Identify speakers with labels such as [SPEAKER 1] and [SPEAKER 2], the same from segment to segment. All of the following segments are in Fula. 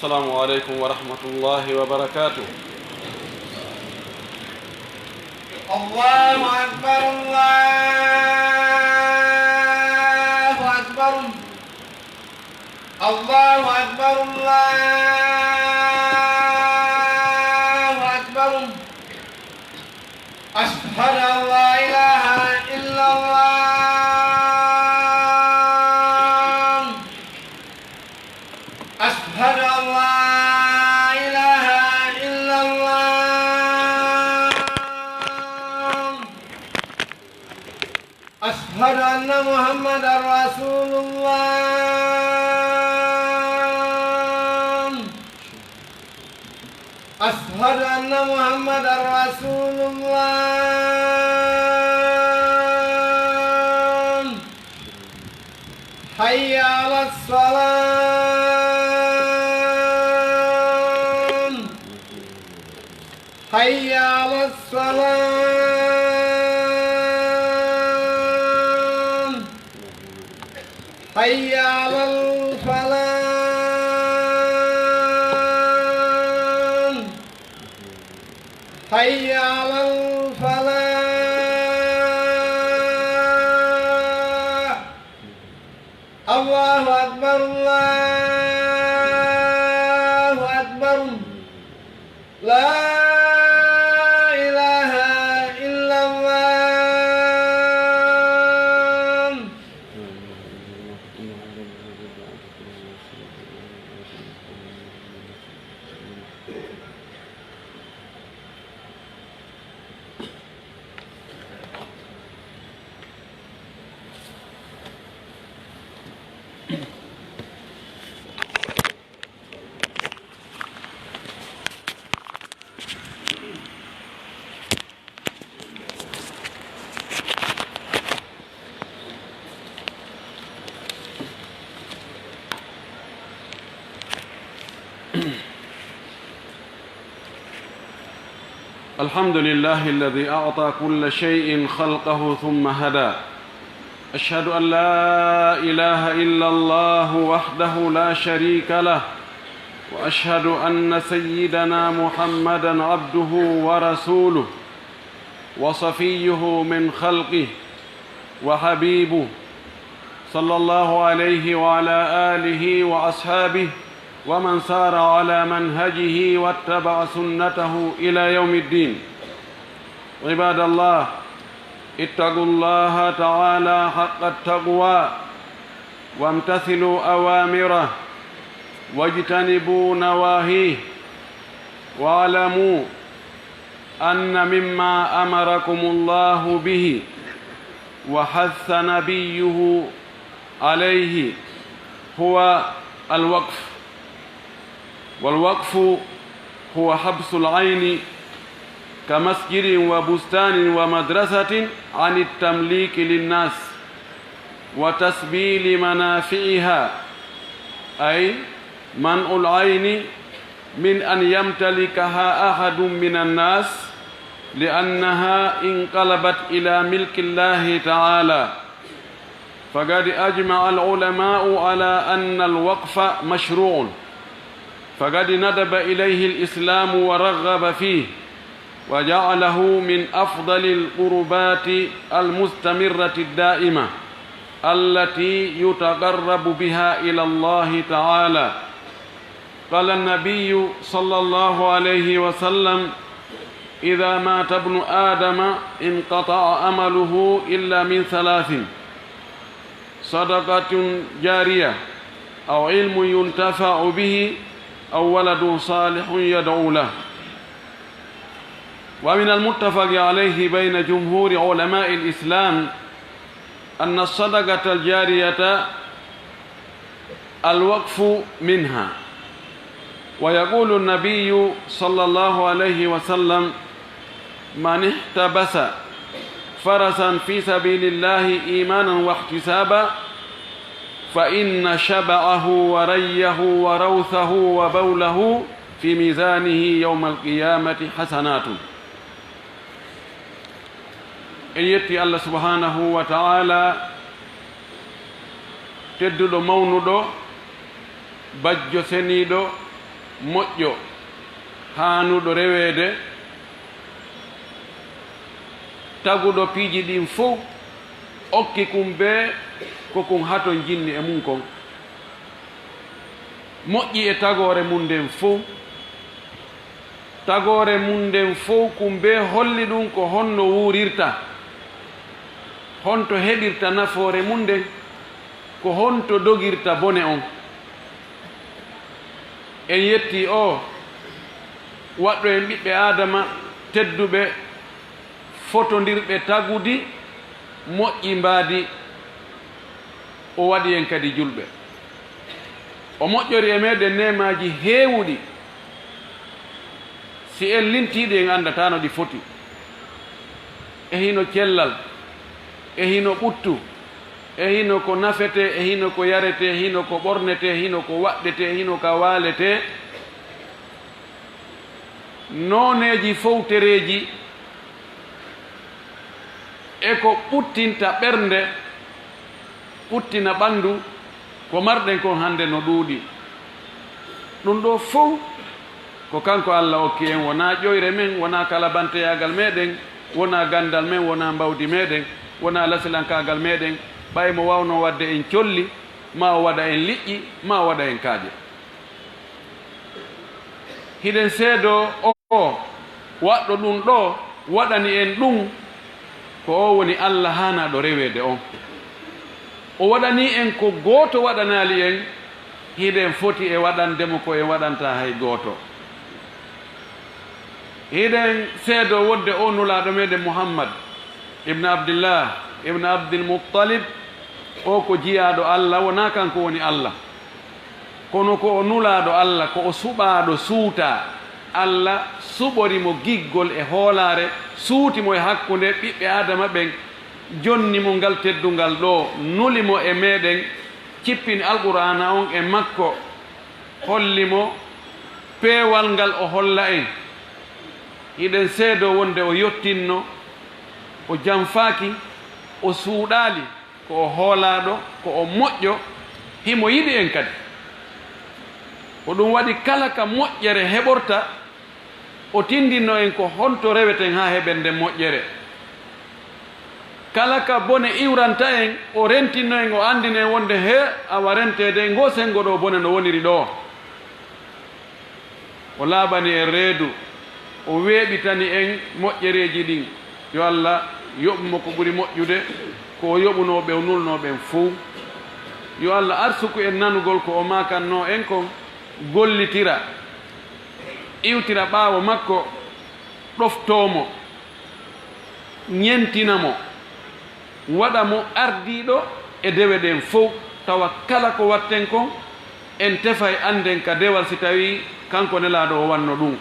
[SPEAKER 1] السلام عليكم ورحمة الله وبركاته.
[SPEAKER 2] الله أكبر الله أكبر الله أكبر الله أكبر أشهد أن لا إله إلا الله أشهد أن لا إله إلا الله أشهد أن محمدا رسول الله أشهد أن محمدا رسول الله حي على الصلاة حي على الصلاة حي على الفلاح حي على الفلاح الله أكبر الله أكبر لا إله إلا الله
[SPEAKER 1] الحمد لله الذي أعطى كل شيء خلقه ثم هدى. أشهد أن لا إله إلا الله وحده لا شريك له، وأشهد أن سيدنا محمدًا عبده ورسوله وصفيه من خلقه وحبيبه، صلى الله عليه وعلى آله وأصحابه ومن سار على منهجه واتبع سنته إلى يوم الدين. عباد الله، اتقوا الله تعالى حق التقوى وامتثلوا أوامره واجتنبوا نواهيه، واعلموا أن مما أمركم الله به وحث نبيه عليه هو الوقف. والوقف هو حبس العين كمسجد وبستان ومدرسة عن التمليك للناس وتسبيل منافعها، أي منع العين من أن يمتلكها أحد من الناس لأنها انقلبت إلى ملك الله تعالى. فقد أجمع العلماء على أن الوقف مشروع، فقد ندب إليه الإسلام ورغب فيه وجعله من أفضل القربات المستمرة الدائمة التي يتقرب بها إلى الله تعالى. قال النبي صلى الله عليه وسلم: إذا مات ابن آدم انقطع أمله إلا من ثلاث: صدقة جارية أو علم ينتفع به أو ولد صالح يدعو له. ومن المتفق عليه بين جمهور علماء الإسلام أن الصدقة الجارية الوقف منها. ويقول النبي صلى الله عليه وسلم: من احتبس فرسا في سبيل الله إيمانا واحتسابا فإن شبعه وريه وروثه وبوله في ميزانه يوم القيامة حسنات. إيتي الله سبحانه وتعالى tedduɗo mawnuɗo bajjo seniiɗo moƴƴo haanuɗo reweede taguɗo piiji ɗin fof okki kum bee ko kum haton jinni e mum kon moƴƴi e tagoore mum nden fof tagoore mum nden fof kum bee holli ɗum ko honno wuurirta honto heɓirta nafoore mum nden ko honto dogirta bone on en yetti o waɗɗo en ɓiɓɓe adama tedduɓe fotondirɓe tagudi moƴƴi mbaadi o waɗi en kadi julɓe o moƴƴori e meɗen nemaji heewuɗi si en lintiɗi en andatano ɗi foti e hino cellal e hino ɓuttu e hino ko nafete e hino ko yarete e hino ko ɓornete e hino ko waɗɗete e hino ka waalete nooneji fowtereji e ko ɓuttinta ɓernde ɓuttina ɓandu ko marɗen kon hande no ɗuuɗi ɗum ɗo fof ko kanko Allah okki en wona ƴoyre men wona kalabanteyagal meɗen wona gandal men wona mbawdi meɗen wona lasilankagal meɗen ɓay mo wawno wadde en colli ma o waɗa en liƴƴi ma o waɗa en kaaƴe hiɗen seedo o waɗɗo ɗum ɗo waɗani en ɗum ko o woni Allah hanaɗo reweede on o waɗani en ko gooto waɗanali en hiɗen foti e waɗandemo ko en waɗanta hay gooto hiɗen seedo wodde o nulaɗo meɗen Muhammad ibne Abdillah ibne Abdilmuttalib o ko jiyaɗo Allah wona kanko woni Allah kono ko o nulaɗo Allah ko o suɓaɗo suuta Allah suɓorimo giggol e hoolare suutimo e hakkunde ɓiɓɓe adama ɓen jonnimo ngal teddungal ɗo nulimo e meɗen cippini alqur'ana on e makko hollimo peewal ngal o holla en hiɗen seedo wonde o yottinno o janfaaki o suuɗaali ko o hoolaaɗo ko o moƴƴo himo yiɗi en kadi ko ɗum waɗi kala ka moƴƴere heɓorta o tindinno en ko honto reweten haa heɓen nden moƴƴere kala ka bone iwranta en o rentinno en o andina en wonde he awa renteede ngo sengo ɗo bone no woniri ɗo o laaɓani en reedu o weeɓitani en moƴƴereeji ɗin yo Allah yoɓmo ko ɓuri moƴƴude ko o yoɓunoɓe o nulnoɓen fof yo Allah arsuku en nanugol ko o makanno en kon gollitira iwtira ɓaawo makko ɗoftomo ñentinamo waɗa mo ardiɗo e dewe ɗen fof tawa kala ko watten kon en tefay anden ka dewal si tawi kanko nelaɗo o wanno ɗum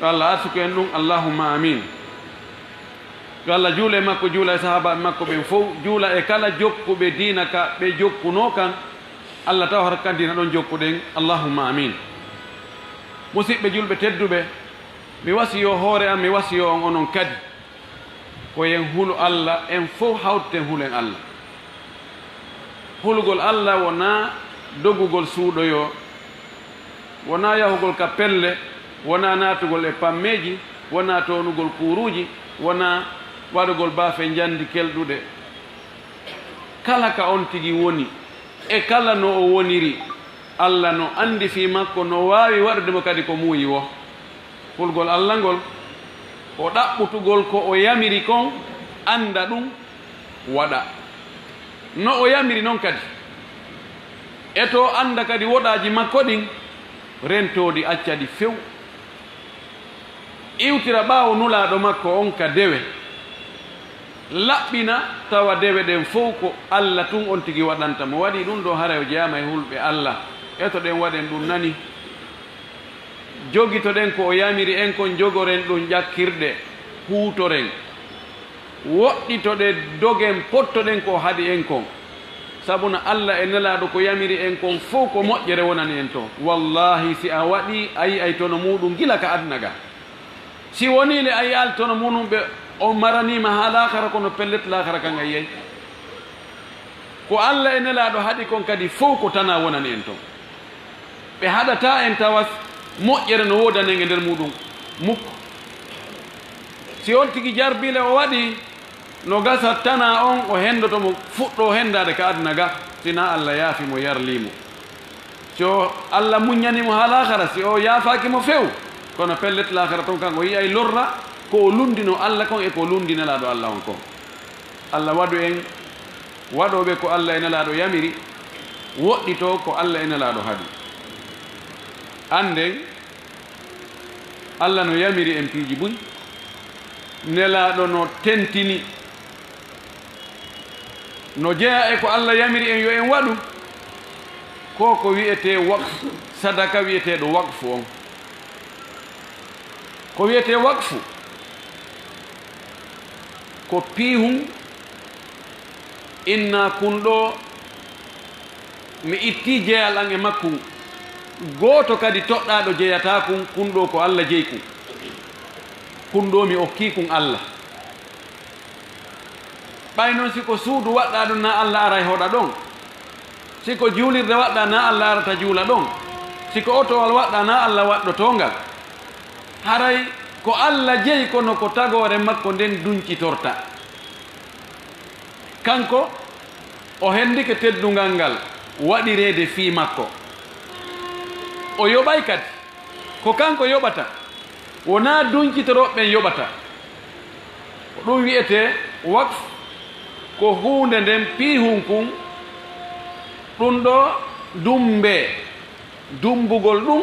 [SPEAKER 1] yo Allah arsuku en ɗum allahumma amin yo Allah juula e makko juula e sahaba makko ɓen fof juula e kala jokkuɓe diina ka ɓe jokkuno kan Allah taw hata kandina ɗon jokkuɗen allahumma amin musidɓe julɓe tedduɓe mi wasiyo hoore am mi wasiyo on onon kadi ko yen hulu Allah en fof hawten hulen Allah hulugol Allah wona dogugol suuɗoyo wona yahugol ka pelle wona natugol e pammeji wona tonugol kuruji wona waɗugol baafe jandi kelɗuɗe kala ka on tigi woni e kala no o woniri Allah no andi fi makko no wawi waɗudemo kadi ko muuyi wo hulgol Allah ngol o ɗaɓɓutugol ko o yamiri kon anda ɗum waɗa no o yamiri noon kadi eto anda kadi woɗaji makko ɗin rentodi accadi few iwtira ɓaawo nulaɗo makko on ka dewe laɓɓina tawa dewe ɗen fof ko Allah tun on tigi waɗanta mo waɗi ɗum ɗo hara o jeyama e hulɓe Allah eto ɗen waɗen ɗum nani jogitoɗen ko o yamiri en kon jogoren ɗum ƴakkirɗe huutoren woɗɗitoɗe dogen pottoɗen ko haɗi en kon sabuna Allah e nelaɗo ko yamiri en kon fof ko moƴƴere wonani en to wallahi si a waɗi ayi ay tono muɗum gila ka aduna ga si wonile ayi al tono muɗum ɓe on maranima ha lakara kono pellet lakara kan ayyey ko Allah e nelaɗo haɗi kon kadi fof ko tana wonani en to ɓe haɗata en tawas moƴƴere no wodanenge nder muɗum mukko si on tigi jarbile o waɗi no gasa tana on o hendotomo fuɗɗo hendade ka aduna ga sina Allah yaafimo yarlimo so Allah muñanimo ha lahara si o yaafakimo few kono pellet lahara ton kanko yiyay lorra ko o lundino Allah kon e ko lundinelaɗo Allah on kon Allah waɗu en waɗoɓe ko Allah e nelaɗo yamiri woɗɗito ko Allah e nelaɗo haadi anden Allah no yamiri en piiji buy nelaɗo no tentini no jeeya e ko Allah yamiri en yo en waɗu ko wiyete waqf sadaka wiyeteɗo waqfu on ko wiyete waqfu ko piihum inna kunɗo mi itti jeyal an e makku gooto kadi toɗɗaɗo jeyata kum kunɗo ko Allah jeyi kum kunɗo mi okki kum Allah ɓay noon siko suudu waɗɗa ɗum na Allah ara e hoɗa ɗon siko juulirde waɗɗa na Allah arata juula ɗon siko otowal waɗɗa na Allah waɗɗotongal haray ko Allah jeyi kono ko tagore makko nden duñcitorta kanko o hendike teddungal ngal waɗirede fii makko o yoɓay kadi ko kanko yoɓata wona duñcitoroɓeɓen yoɓata ko ɗum wiyete waqf ko hunde nden piihum kum ɗum ɗo dumbugol ɗum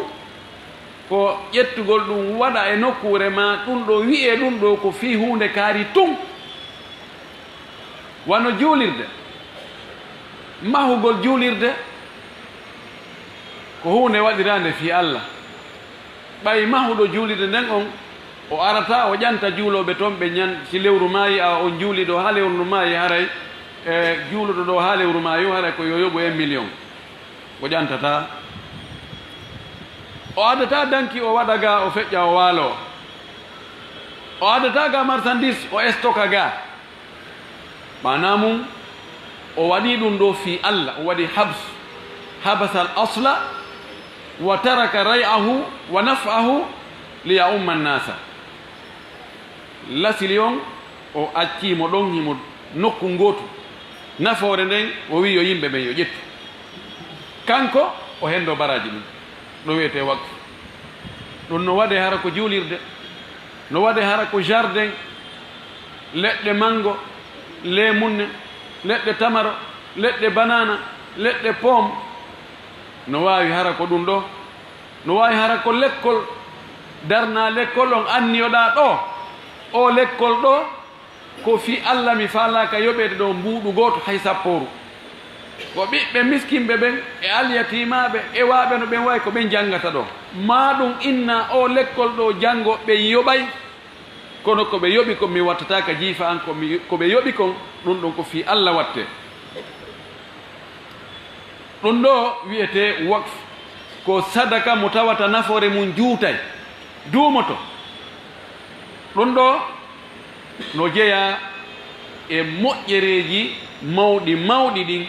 [SPEAKER 1] ko ƴettugol ɗum waɗa e nokkure ma ɗum ɗo wiye ɗum ɗo ko fii hunde kaari tum wano juulirde mahugol juulirde ko hunde waɗirande fii Allah ɓay mahuɗo juulirde nden on o arata o ƴanta juuloɓe toon ɓe ñan si lewru maayi a on juuli ɗo ha lewru ndu maayi haray e juuluɗo ɗo ha lewru maayi haray ko yo yoɓu 1 million o ƴantata o adata danki o waɗa ga o feƴƴa o waalo o adata ga marchandise o stoka ga mana mum o waɗi ɗum ɗo fi Allah o waɗi habasa al asla wa taraka ray'ahu wa naf'ahu li ya'umma an-nasa lasili on o accimo ɗon himo nokku ngotu nafoore nden o wi yo yimɓe ɓen yo ƴettu kanko o hendo baraji ɗum ɗo wiyete waqf ɗum no waɗe hara ko juulirde no waɗe hara ko jardin leɗɗe mango lemunne leɗɗe tamaro leɗɗe banana leɗɗe pomme no wawi hara ko ɗum ɗo no wawi hara ko lekkol darna lekkol on anniyoɗa ɗo o lekkol ɗo ko fi Allah mi falaka yoɓede ɗo mbuuɗu goto hay sapporu ko ɓiɓɓe miskinɓe ɓen e alyatimaɓe e waɓe no ɓen wawi ko ɓen janggata ɗo ma ɗum inna o lekkol ɗo janngo ɓe yoɓay kono ko ɓe yoɓi kon mi wattata ka jiifa an ko ɓe yoɓi kon ɗum ɗon ko fi Allah watte ɗum ɗo wiyete waqf ko sadaka mo tawata nafoore mum juutay duumoto ɗum ɗo no jeeya e moƴƴereji mawɗi ɗin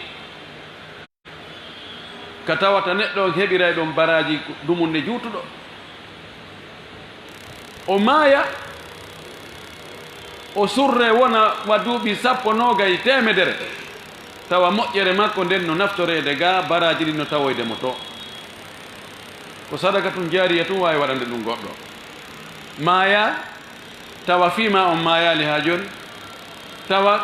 [SPEAKER 1] ka tawata neɗɗo on heɓiray ɗon baraji dumunde juutuɗo o maaya o surre wona waduuɓi 19 temedere tawa moƴƴere makko nden no naftorede ga baraji ɗin no tawoydemo to ko sadaka tum jaariya tum wawi waɗande ɗum goɗɗo maaya tawa fiima on maayali ha joni tawa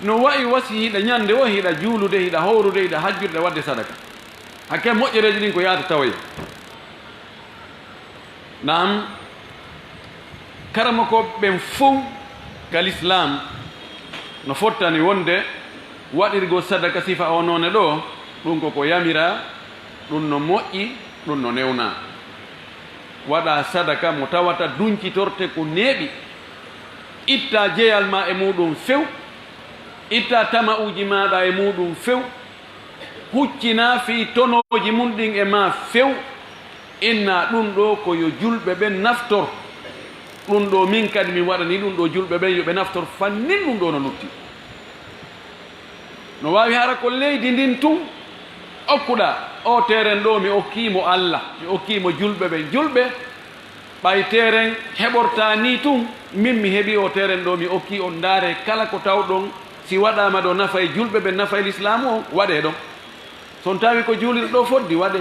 [SPEAKER 1] no wayi wasi hiɗa ñande o hiɗa juulude hiɗa howrude hiɗa hajjurde wadde sadaka hakke moƴƴereji ɗin ko yaata tawoye nam karama ko ɓen fof ka l'islam no fottani wonde waɗirgo sadaka sifa o noone ɗo ɗum koko yamira ɗum no moƴƴi ɗum no newna waɗa sadaka mo tawata duñcitorte ko neeɓi itta jeyal ma e muɗum few itta tama uji maɗa e muɗum few huccina fi tonoji mum ɗin e ma few inna ɗum ɗo ko yo julɓe ɓen naftor ɗum ɗo min kadi min waɗani ɗum ɗo julɓe ɓen yoɓe naftor fannin ɗum ɗo no lutti no wawi hara ko leydi ndin tun okkuɗa o teren ɗo mi okkimo Allah mi okkimo julɓe ɓen julɓe ɓay teren heɓorta ni tun min mi heeɓi o teren ɗo mi okki on ndaare kala ko tawɗon si waɗama ɗo nafa e julɓe ɓe nafa e l'islamu o waɗe ɗon son tawi ko juulirɗo ɗo foddi waɗe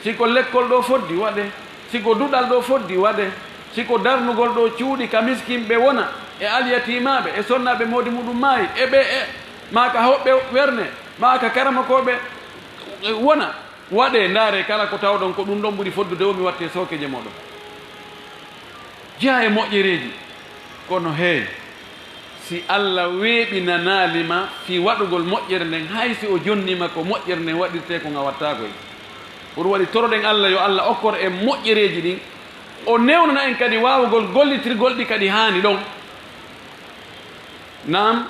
[SPEAKER 1] siko lekkol ɗo foddi waɗe siko duɗal ɗo foddi waɗe siko darnugol ɗo cuuɗi ka miskinɓe wona e alyatimaɓe e sonnaɓe modi muɗum maayi eɓe e maka hoɓɓe werne maka karamakoɓe wona waɗe ndaare kala ko tawɗon ko ɗum ɗon ɓuri foddude o mi watte sokeje moɗon jeeya e moƴƴereji kono hey si Allah weeɓinanaalima fi waɗugol moƴƴere nden hay si o jonnima ko moƴƴere nden waɗirte ko nga wattakoy pour waɗi toroɗen Allah yo Allah okkor e moƴƴereji ɗin o newnana en kadi wawugol gollitirgol ɗi kadi haani ɗon nam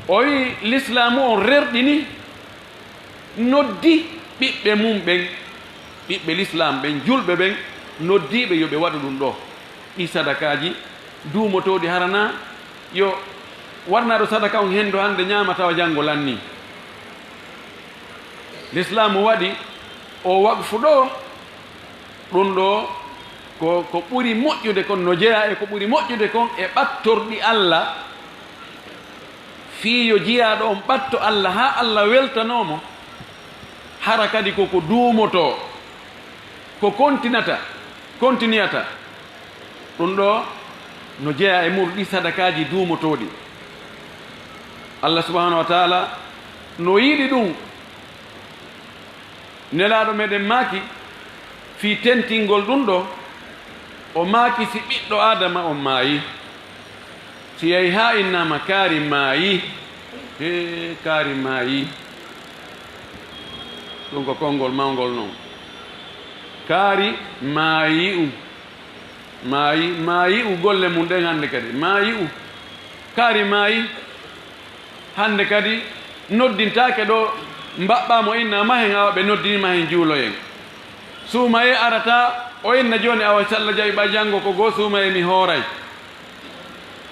[SPEAKER 1] o wi l'islamu on rerɗini noddi ɓiɓɓe mum ɓen ɓiɓɓe l'islam ɓen julɓe ɓen noddiɓe yo ɓe waɗu ɗum ɗo ɗi sadakaji duumotoɗi harana yo warnaɗo sadaka on hendo hande ñamatawa janngo lanni l'islamu waɗi o waqfu ɗo ɗum ɗo ko ɓuri moƴƴude kon no jeeya e ko ɓuri moƴƴude kon e ɓattorɗi Allah fii yo jiyaɗo on ɓatto Allah ha Allah weltanomo hara kadi koko duumoto ko continuyata ɗum ɗo no jeeya e mur ɗi sadakaji duumotoɗi Allah subhanahu wa taala no yiɗi ɗum nelaɗo meɗen maaki fi tentingol ɗum ɗo o maaki si ɓiɗɗo adama on maayi si yahi ha innama kaari maayi e kaari maayi ɗum ko konngol mawgol noon kaari maayi maayi golle mum ɗen hannde kadi maayi kaari maayi hannde kadi noddintake ɗo mbaɓɓamo inna mahen awa ɓe noddinima hen juuloyen suumaye arata o inna joni awa sallah jaɓi ɓa janngo ko goo suumaye mi hooray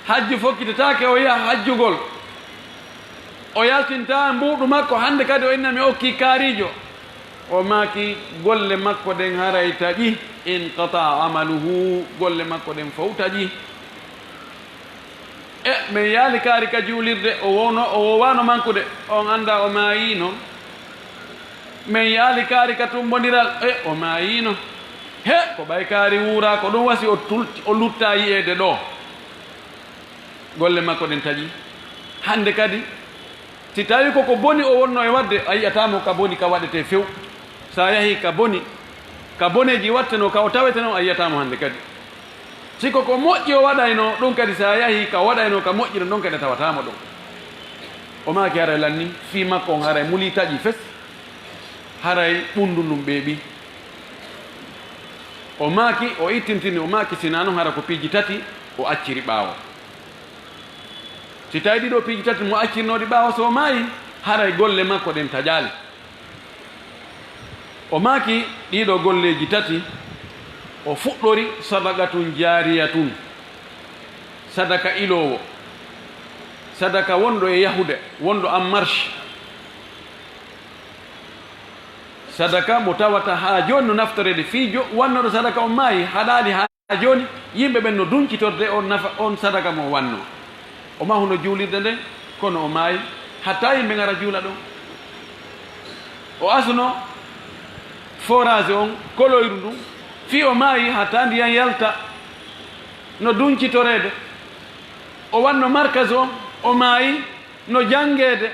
[SPEAKER 1] hajju fokkitetake o yaha hajjugol o yaltinta mbuɗu makko hannde kadi o inna mi okki kaarijo o maaki golle makko ɗen haray taƴi inqata amaluhu golle makko ɗen fof taƴi e min yaali kaari ka juulirde o wowano mankude on anda o maayino min yaali kaari ka tumbodiral o maayino he ko ɓay kaari wuura ko ɗum wasi o lutta yi'ede ɗo golle makko ɗen taƴi hande kadi si tawi koko boni o wonno e wadde a yiyatamo ka boni ka waɗete few sa yahi ka boneji watteno ka o tawete noon a yiyatamo hande kadi siko ko moƴƴi o waɗayno ɗum kadi sa yahi ka waɗayno ka moƴƴino ɗon kadi a tawatamo ɗon o maaki haray lanni fi makko on haray muli taƴi fes haray ɓundu ndum ɓeeɓi o maaki o ittintini o maaki sina noon hara ko piiji tati o acciri ɓaawo si tawi ɗiɗo piiji tati mo accirnoɗi ɓaawo so maayi haray golle makko ɗen taƴaali o maaki ɗiɗo golleji tati o fuɗɗori sadaka tun jaariya tun sadaka ilowo sadaka wonɗo e yahude wonɗo en marche sadaka mo tawata ha joni no naftorede fii wannoɗo sadaka on maayi haɗaali ha joni yimɓe ɓen no duncitorde on sadaka mo wanno o mahuno juulirde nden kono o maayi hatta yimɓe ngara juula ɗon o asuno forage on koloyru ndun fii o maayi hatta ndiyan yalta no duncitorede o wanno markage on o maayi no jangede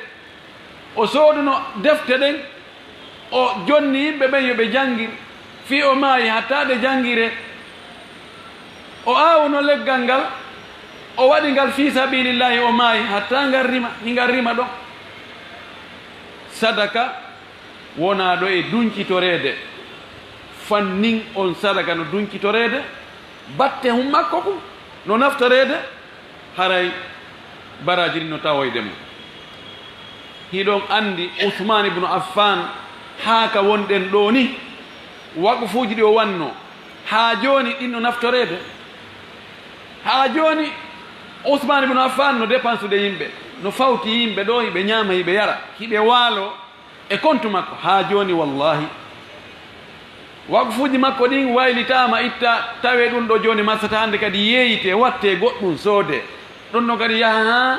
[SPEAKER 1] o sooduno defte ɗen o jonni yimɓe ɓen yo ɓe janngir fii o maayi hatta ɗe janngire o aawuno leggal ngal o waɗi ngal fii sabilillahi o maayi hatta ngal rima ɗon sadaka wona ɗo e dunkitorede fannin on sadaka no dunkitorede batte hum makko kum no naftorede haray baraji ɗi no tawoyde mo hiɗon andi Usman ibnu Affan haa ka wonɗen ɗo ni waqfuuji ɗi o wanno haa jooni ɗin no naftorede haa jooni Usman ibnu Affan no dépense de yimɓe no fawti yimɓe ɗo hiɓe ñaama hiɓe yara hiɓe waalo e compte makko ha joni wallahi wakfuji makko ɗin waylitama itta tawe ɗum ɗo joni marsata hande kadi yeeyite watte goɗɗum soode ɗum ɗon kadi yaha ha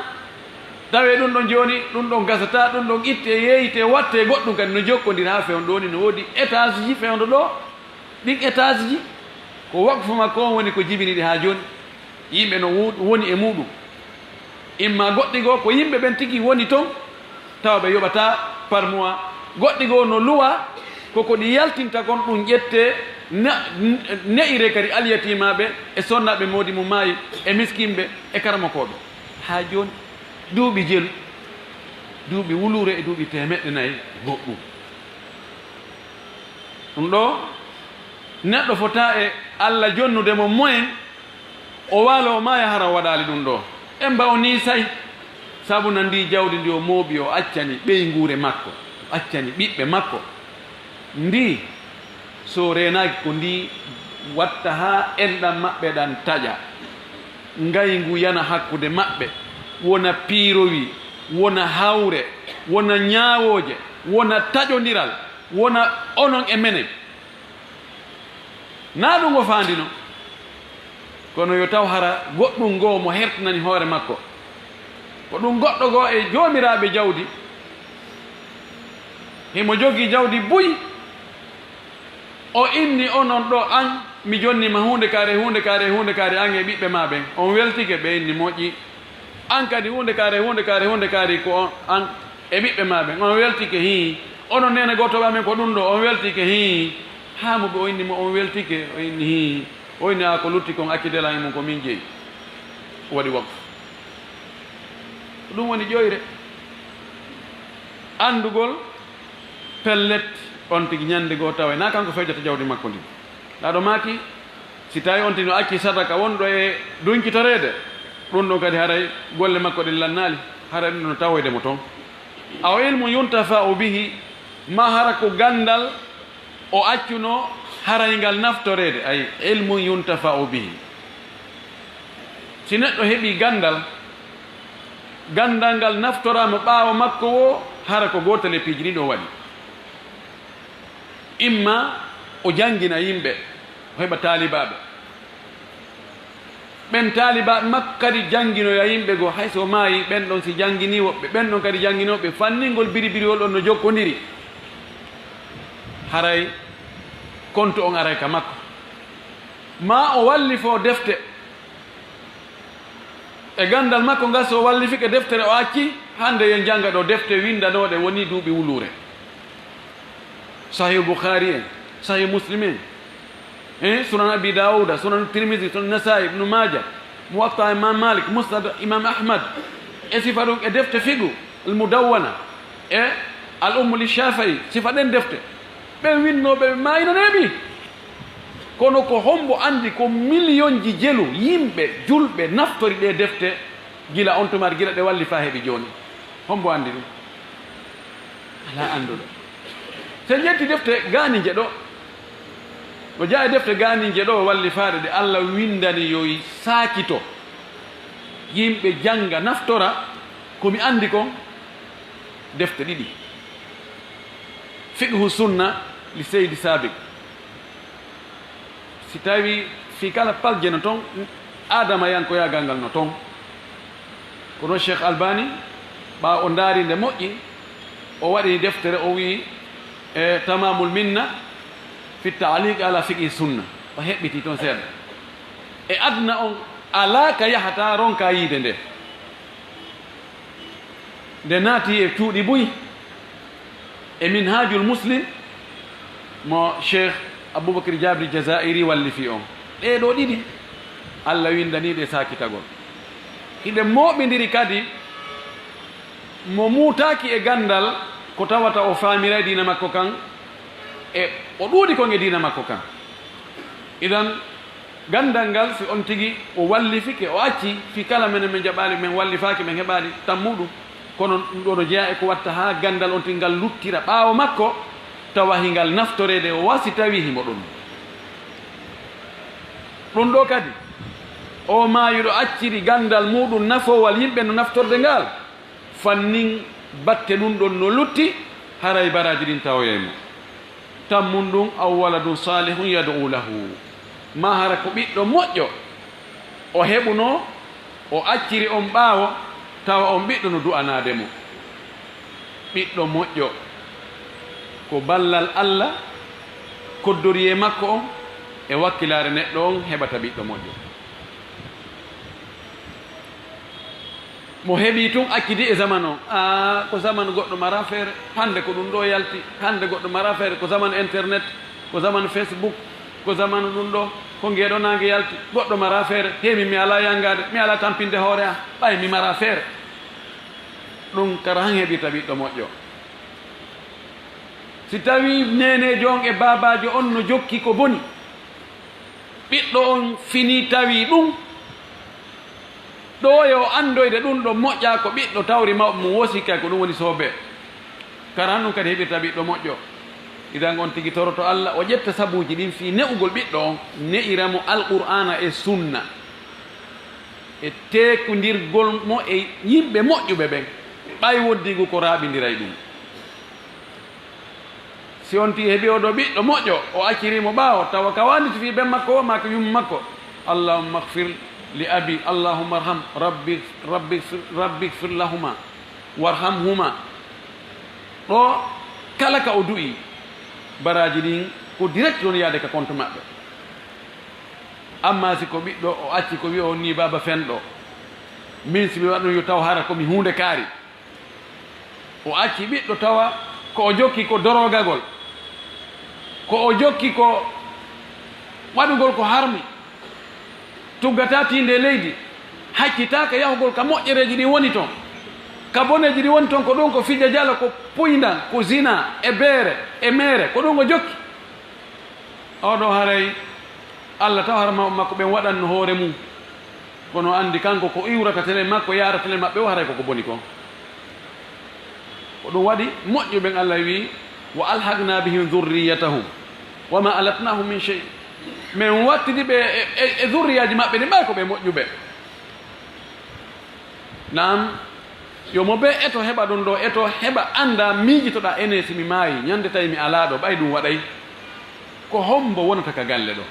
[SPEAKER 1] tawe ɗum ɗon joni ɗum ɗon gasata ɗum ɗon itte yeeyite watte goɗɗum kadi no jokkodiri ha fewndo ɗoni no woodi étage ji fewndo ɗo ɗin étage ji ko wakfu makko on woni ko jibiniɗi ha joni yimɓe no woni e muɗum imma goɗɗi goo ko yimɓe ɓen tigi woni toon tawa ɓe yoɓata par mois goɗɗi goo no luwa koko ɗi yaltinta kon ɗum ƴette ne'ire kadi alyatimaɓe e sonnaɓe modi mum maayi e miskimɓe e karamakoɓe ha joni duuɓi jelu duuɓi wulure e duuɓi temeɗɗe nayyi goɗɗum ɗum ɗo neɗɗo fota e allah jonnudemo moyen o waalo o maaya hara waɗali ɗum ɗo en mba o ni say sabu nandi jawdi ndi o mooɓi o accani ɓeygure makko o accani ɓiɓɓe makko ndi so renaki ko ndi watta ha enɗam maɓɓe ɗan taƴa ngaygu yana hakkude maɓɓe wona piirowi wona hawre wona ñaawoje wona taƴodiral wona onon e menen na ɗum o faandino kono yo taw hara goɗɗum goo mo hertanani hoore makko ko ɗum goɗɗo goo e joomiraɓe jawdi himo jogii jawdi buyi o inni onon ɗo an mi jonnima hunde kaare hunde kaare hunde kaare an e ɓiɓɓe ma ɓen on weltike ɓe inni moƴƴi an kadi hunde kaare hunde kaare hunde kaari ko an e ɓiɓɓe ma ɓen on weltike hi onon nene gotoɓe amen ko ɗum ɗo on weltike hi hamo ɓe o inni mo on weltike o inni hi o inni a ko lutti kon accidela e mum ko min jeeyi o waɗi wakfu ɗum woni ƴoyre andugol pellet on tigi ñande goo tawa na kanko fewjata jawdi makko ndi ɗaɗo maaki si tawi on tigi no acci sadaka wonɗo e dunkitorede ɗum ɗon kadi haray golle makko ɗen lannali haray ɗum no tawoydemo toon aw ilmu yuntafa'u bihi ma hara ko gandal o accuno haraygal naftorede ay ilmu yuntafa'u bihi si neɗɗo heeɓi gandal gandal ngal naftorama ɓaawo makko o hara ko gotel e piiji ɗiɗo waɗi imma o jangina yimɓe o heɓa taalibaɓe ɓen taalibaɓe makko kadi janginoya yimɓe goo hayso maayi ɓen ɗon si jangini woɓɓe ɓen ɗon kadi janginoɓe fanningol biribiriwol ɗon no jokkodiri haray compte on aray ka makko ma o wallifo defte e gandal makko ngal so wallifike deftere o acci hande yen janga ɗo defte windanoɗe woni duuɓi wulure sahih boukhari en sahih muslim en sunan abi daouda sunan tirmisi sunan nasai ibnu maja muwatta imam malik musnad imam ahmad e sifa ɗum e defte figu almudawwana e al ummu li shafii sifa ɗen defte ɓe winnoɓe maynaneɓi kono ko hombo andi ko million ji jelu yimɓe julɓe naftori ɗe defte gila on tumar gila ɗe walli fa heeɓi joni hombo andi ɗum ala anduɗo sen ƴetti defte ganinje ɗo o jaa e defte ganinje ɗo walli faade ɗe allah windani yoyi saakito yimɓe janga naftora komi andi kon defte ɗiɗi fiqhu sunna li seydi sabik si tawi fi kala palje no toon adama yankoyagal ngal no toon kono cheikh albani ɓa o ndaari nde moƴƴi o waɗi deftere o wi e tamamul minna fi taaliq ala fiqhi sunna o heɓɓiti toon seeɗa e adna on ala ka yahata ronka yiide nde nde naati e cuuɗi buyi e minhajul muslim mo cheikh aboubacry jabri jazairi wallifi on ɗeɗo ɗiɗi allah windaniɗe sakitagol hiɗe moɓidiri kadi mo muutaki e gandal ko tawata o faamira e dina makko kan e o ɗuuɗi kon e dina makko kan idan gandal ngal si on tigi o wallifike o acci fi kala menen min jaɓali min wallifaki min heɓali tammuɗum kono ɗum ɗo no jeeya e ko watta ha gandal on tigi ngal luttira ɓaawo makko tawa hingal naftorede o wasi tawi himo ɗum ɗo kadi o maayuɗo acciri gandal muɗum nafowal yimɓe no naftorde ngal fannin batte ɗum ɗon no lutti haray baraji ɗin tawoyemo tammum ɗum aw waladun salihun yad'u lahu ma hara ko ɓiɗɗo moƴƴo o heɓuno o acciri on ɓaawo tawa on ɓiɗɗo no du'anade mo ɓiɗɗo moƴƴo ko ballal Allah koddoriye makko on e wakkilare neɗɗo on heɓata ɓiɗɗo moƴƴo mo heɓi tun akkidi e zaman on ko zaman goɗɗo mara feere hande ko ɗum ɗo yalti hande goɗɗo mara feere ko zaman internet ko zaman Facebook ko zaman ɗum ɗo ko ngeɗo nangue yalti goɗɗo mara feere heemi mi ala yangade mi ala tampinde hoore a ɓay mi mara feere ɗum kara han heɓita ɓiɗɗo moƴƴo si tawi nenejo on e babajo on no jokki ko boni ɓiɗɗo on fini tawi ɗum ɗo yo andoyde ɗum ɗo moƴƴa ko ɓiɗɗo tawri mawɓe mo wosika ko ɗum woni soobe kara han ɗum kadi heɓirta ɓiɗɗo moƴƴo idan on tigi toroto Allah o ƴetta sabuji ɗin fi ne'ugol ɓiɗɗo on ne'iramo alqur'ana e sunna e tekodirgol mo e yimɓe moƴƴuɓe ɓen ɓay woddigu ko raaɓidiray ɗum si on ti heeɓi oɗo ɓiɗɗo moƴƴo o accirimo ɓaawo tawa ka wani to fi ɓen makko o ma ko yumma makko allahumma hfir li abi allahumma arham rabbi hfir lahuma warhamhuma ɗo kala ka o du'i baraji ɗin ko direct ɗon yaade ka compte maɓɓe amma si ko ɓiɗɗo o acci ko wi o ni baba fenɗo min simi waɗno yo taw hara komi hunde kaari o acci ɓiɗɗo tawa ko o jokki ko dorogagol ko o jokki ko waɗugol ko harmi tuggata tinde leydi haccitaka yahugol ka moƴƴereji ɗi woni toon ka boneji ɗi woni toon ko ɗum ko fija jala ko puydan ko zina e beere e mere ko ɗum o jokki oɗo haray Allah taw harma makko ɓen waɗanno hoore mum kono andi kanko ko iwrata tele makko yaara tele maɓɓe o haray koko boni kon ko ɗum waɗi moƴƴuɓen Allah wi wa alhaqna bihim dhurriyatahum wama alatnahum min shay min wattidi ɓe e dhurriyaji maɓɓe ɗi ɓay ko ɓe moƴƴuɓe nam yomo be eto heɓa ɗum ɗo eto heɓa anda miijitoɗa ene simi maayi ñande tawi mi alaɗo ɓay ɗum waɗay ko hombo wonata ka galle ɗo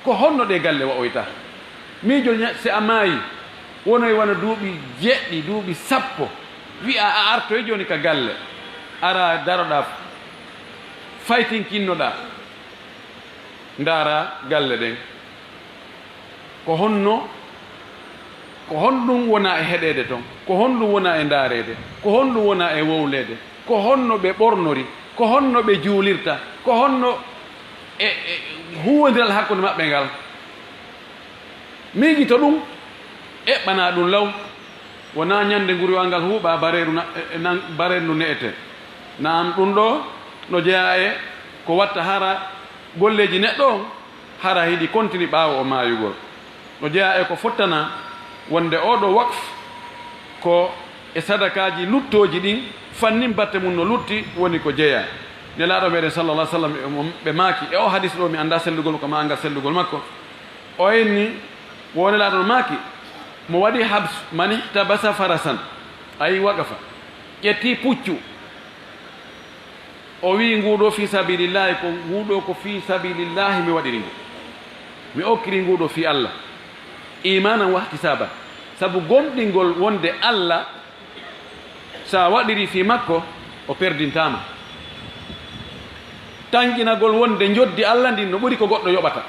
[SPEAKER 1] ko honno ɗe galle waoyta miijo si a maayi wonoy wona duuɓi jeɗɗi duuɓi sappo wi'a a artoye joni ka galle ara daroɗa faytinkinnoɗa ndaara galle ɗen ko honno ko honɗum wona e heɗede toon ko honɗum wona e ndaarede ko honɗum wona e wowlede ko honno ɓe ɓornori ko honno ɓe juulirta ko honno e huwodiral hakkude maɓɓe ngal miiji to ɗum eɓɓana ɗum law wona ñande nguriwal ngal huuɓa bareru ndu ne'ete nam ɗum ɗo no jeeya e ko watta hara golleji neɗɗo on hara hiɗi continue ɓaawo o maayugol no jeeya e ko fottana wonde oɗo waqf ko e sadakaji luttoji ɗin fannin batte mum no lutti woni ko jeeya nelaɗo meɗen sallallah sallam ɓe maaki e o hadis ɗo mi anda sellugol ko ma angal sellugol makko o enni wo nelaɗo no maaki mo waɗi habs man ihtabasa farasan ayi waqafa ƴetti puccu o wi nguɗo fi sabilillahi ko nguɗo ko fi sabilillahi mi waɗiri ngu mi okkiri nguɗo fi Allah imanan wahtisaba sabu gomɗingol wonde Allah sa waɗiri fi makko o perdintama tanƴinagol wonde joddi Allah ndin no ɓuri ko goɗɗo yoɓata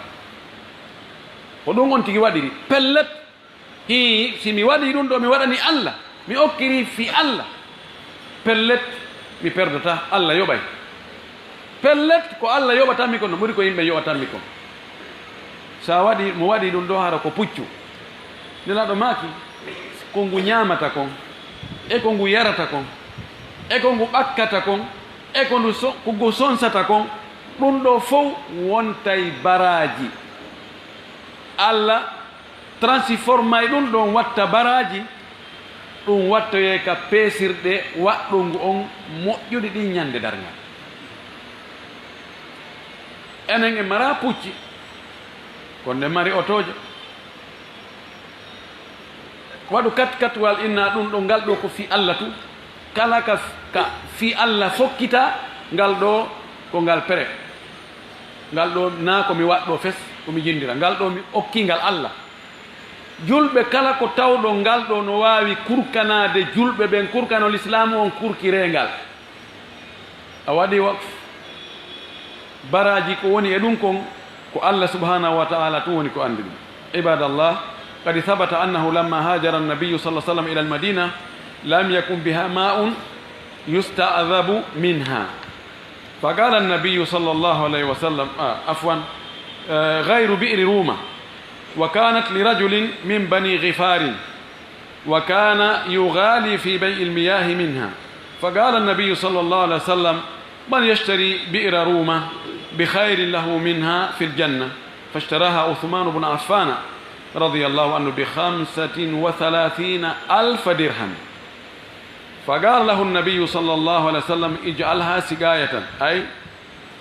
[SPEAKER 1] ko ɗum on tigi waɗiri pellet hi si mi waɗi ɗum ɗo mi waɗani Allah mi okkiri fi Allah pellet mi perdata Allah yoɓay pellet ko Allah yoɓatanmi kon no ɓuri ko yimɓe yoɓatanmi kon sa waɗi mo waɗi ɗum ɗo hara ko puccu nelaɗo maaki ko ngu ñamata kon e ko ngu yarata kon e ko ngu ɓakkata kon e ko ngu sonsata kon ɗum ɗo fof wontay baraji Allah transformay ɗum ɗon watta baraji ɗum wattoye ka peesirɗe waɗɗungu on moƴƴuɗi ɗi ñande darngal enen e mara pucci konde mari otojo waɗu kat wal inna ɗum ɗo ngal ɗo ko fi Allah tu kala ka fi Allah fokkita ngal ɗo ko ngal pere ngal ɗo na komi waɗɗo fes komi jindira ngal ɗo mi okkingal Allah julɓe kala ko tawɗo ngal ɗo no wawi kurkanade julɓe ɓen kurkano l'islamu on kurkirengal a waɗi waqf baraji ko woni e ɗum kon ko Allah subhanahu wa ta'ala tun woni ko andi ɗum ibadallah قد ثبت أنه لما هاجر النبي صلى الله عليه وسلم إلى المدينة لم يكن بها ماء يستعذب منها فقال النبي صلى الله عليه وسلم غير بئر رومة وكانت لرجل من بني غفار وكان يغالي في بيع المياه منها فقال النبي صلى الله عليه وسلم من يشتري بئر رومة بخير له منها في الجنة فاشتراها عثمان بن عفان رضي الله عنه ب35,000 درهم فقال له النبي صلى الله عليه وسلم اجعلها سقاية أي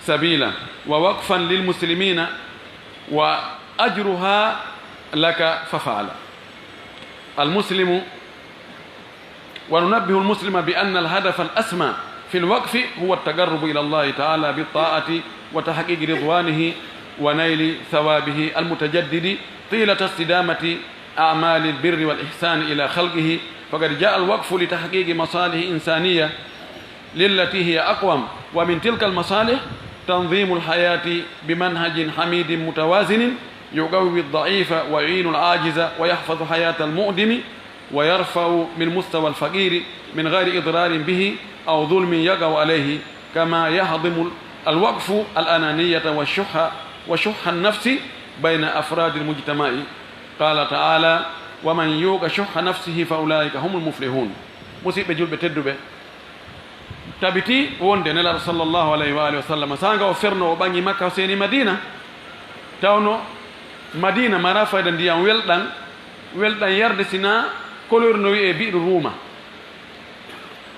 [SPEAKER 1] سبيلا ووقفا للمسلمين وأجرها لك ففعل المسلم وننبه المسلم بأن الهدف الأسمى في الوقف هو التقرب إلى الله تعالى بالطاعة وتحقيق رضوانه ونيل ثوابه المتجدد طيلة استدامة أعمال البر والإحسان إلى خلقه فقد جاء الوقف لتحقيق مصالح إنسانية للتي هي أقوم ومن تلك المصالح تنظيم الحياة بمنهج حميد متوازن يقوي الضعيف ويعين العاجز ويحفظ حياة المؤدم ويرفع من مستوى الفقير من غير إضرار به أو ظلم يقع عليه كما يهضم الوقف الأنانية وشح النفس بين أفراد المجتمع قال تعالى ومن يوق شح نفسه فأولئك هم المفلحون مصيبة جلب تدب تبتي وندن الله صلى الله عليه وآله وسلم سانغا وفرنو وبانجي مكة وسيني مدينة تاونو مدينة مرافا ديان welɗan yarde sina couleur no wiye biɗo ruuma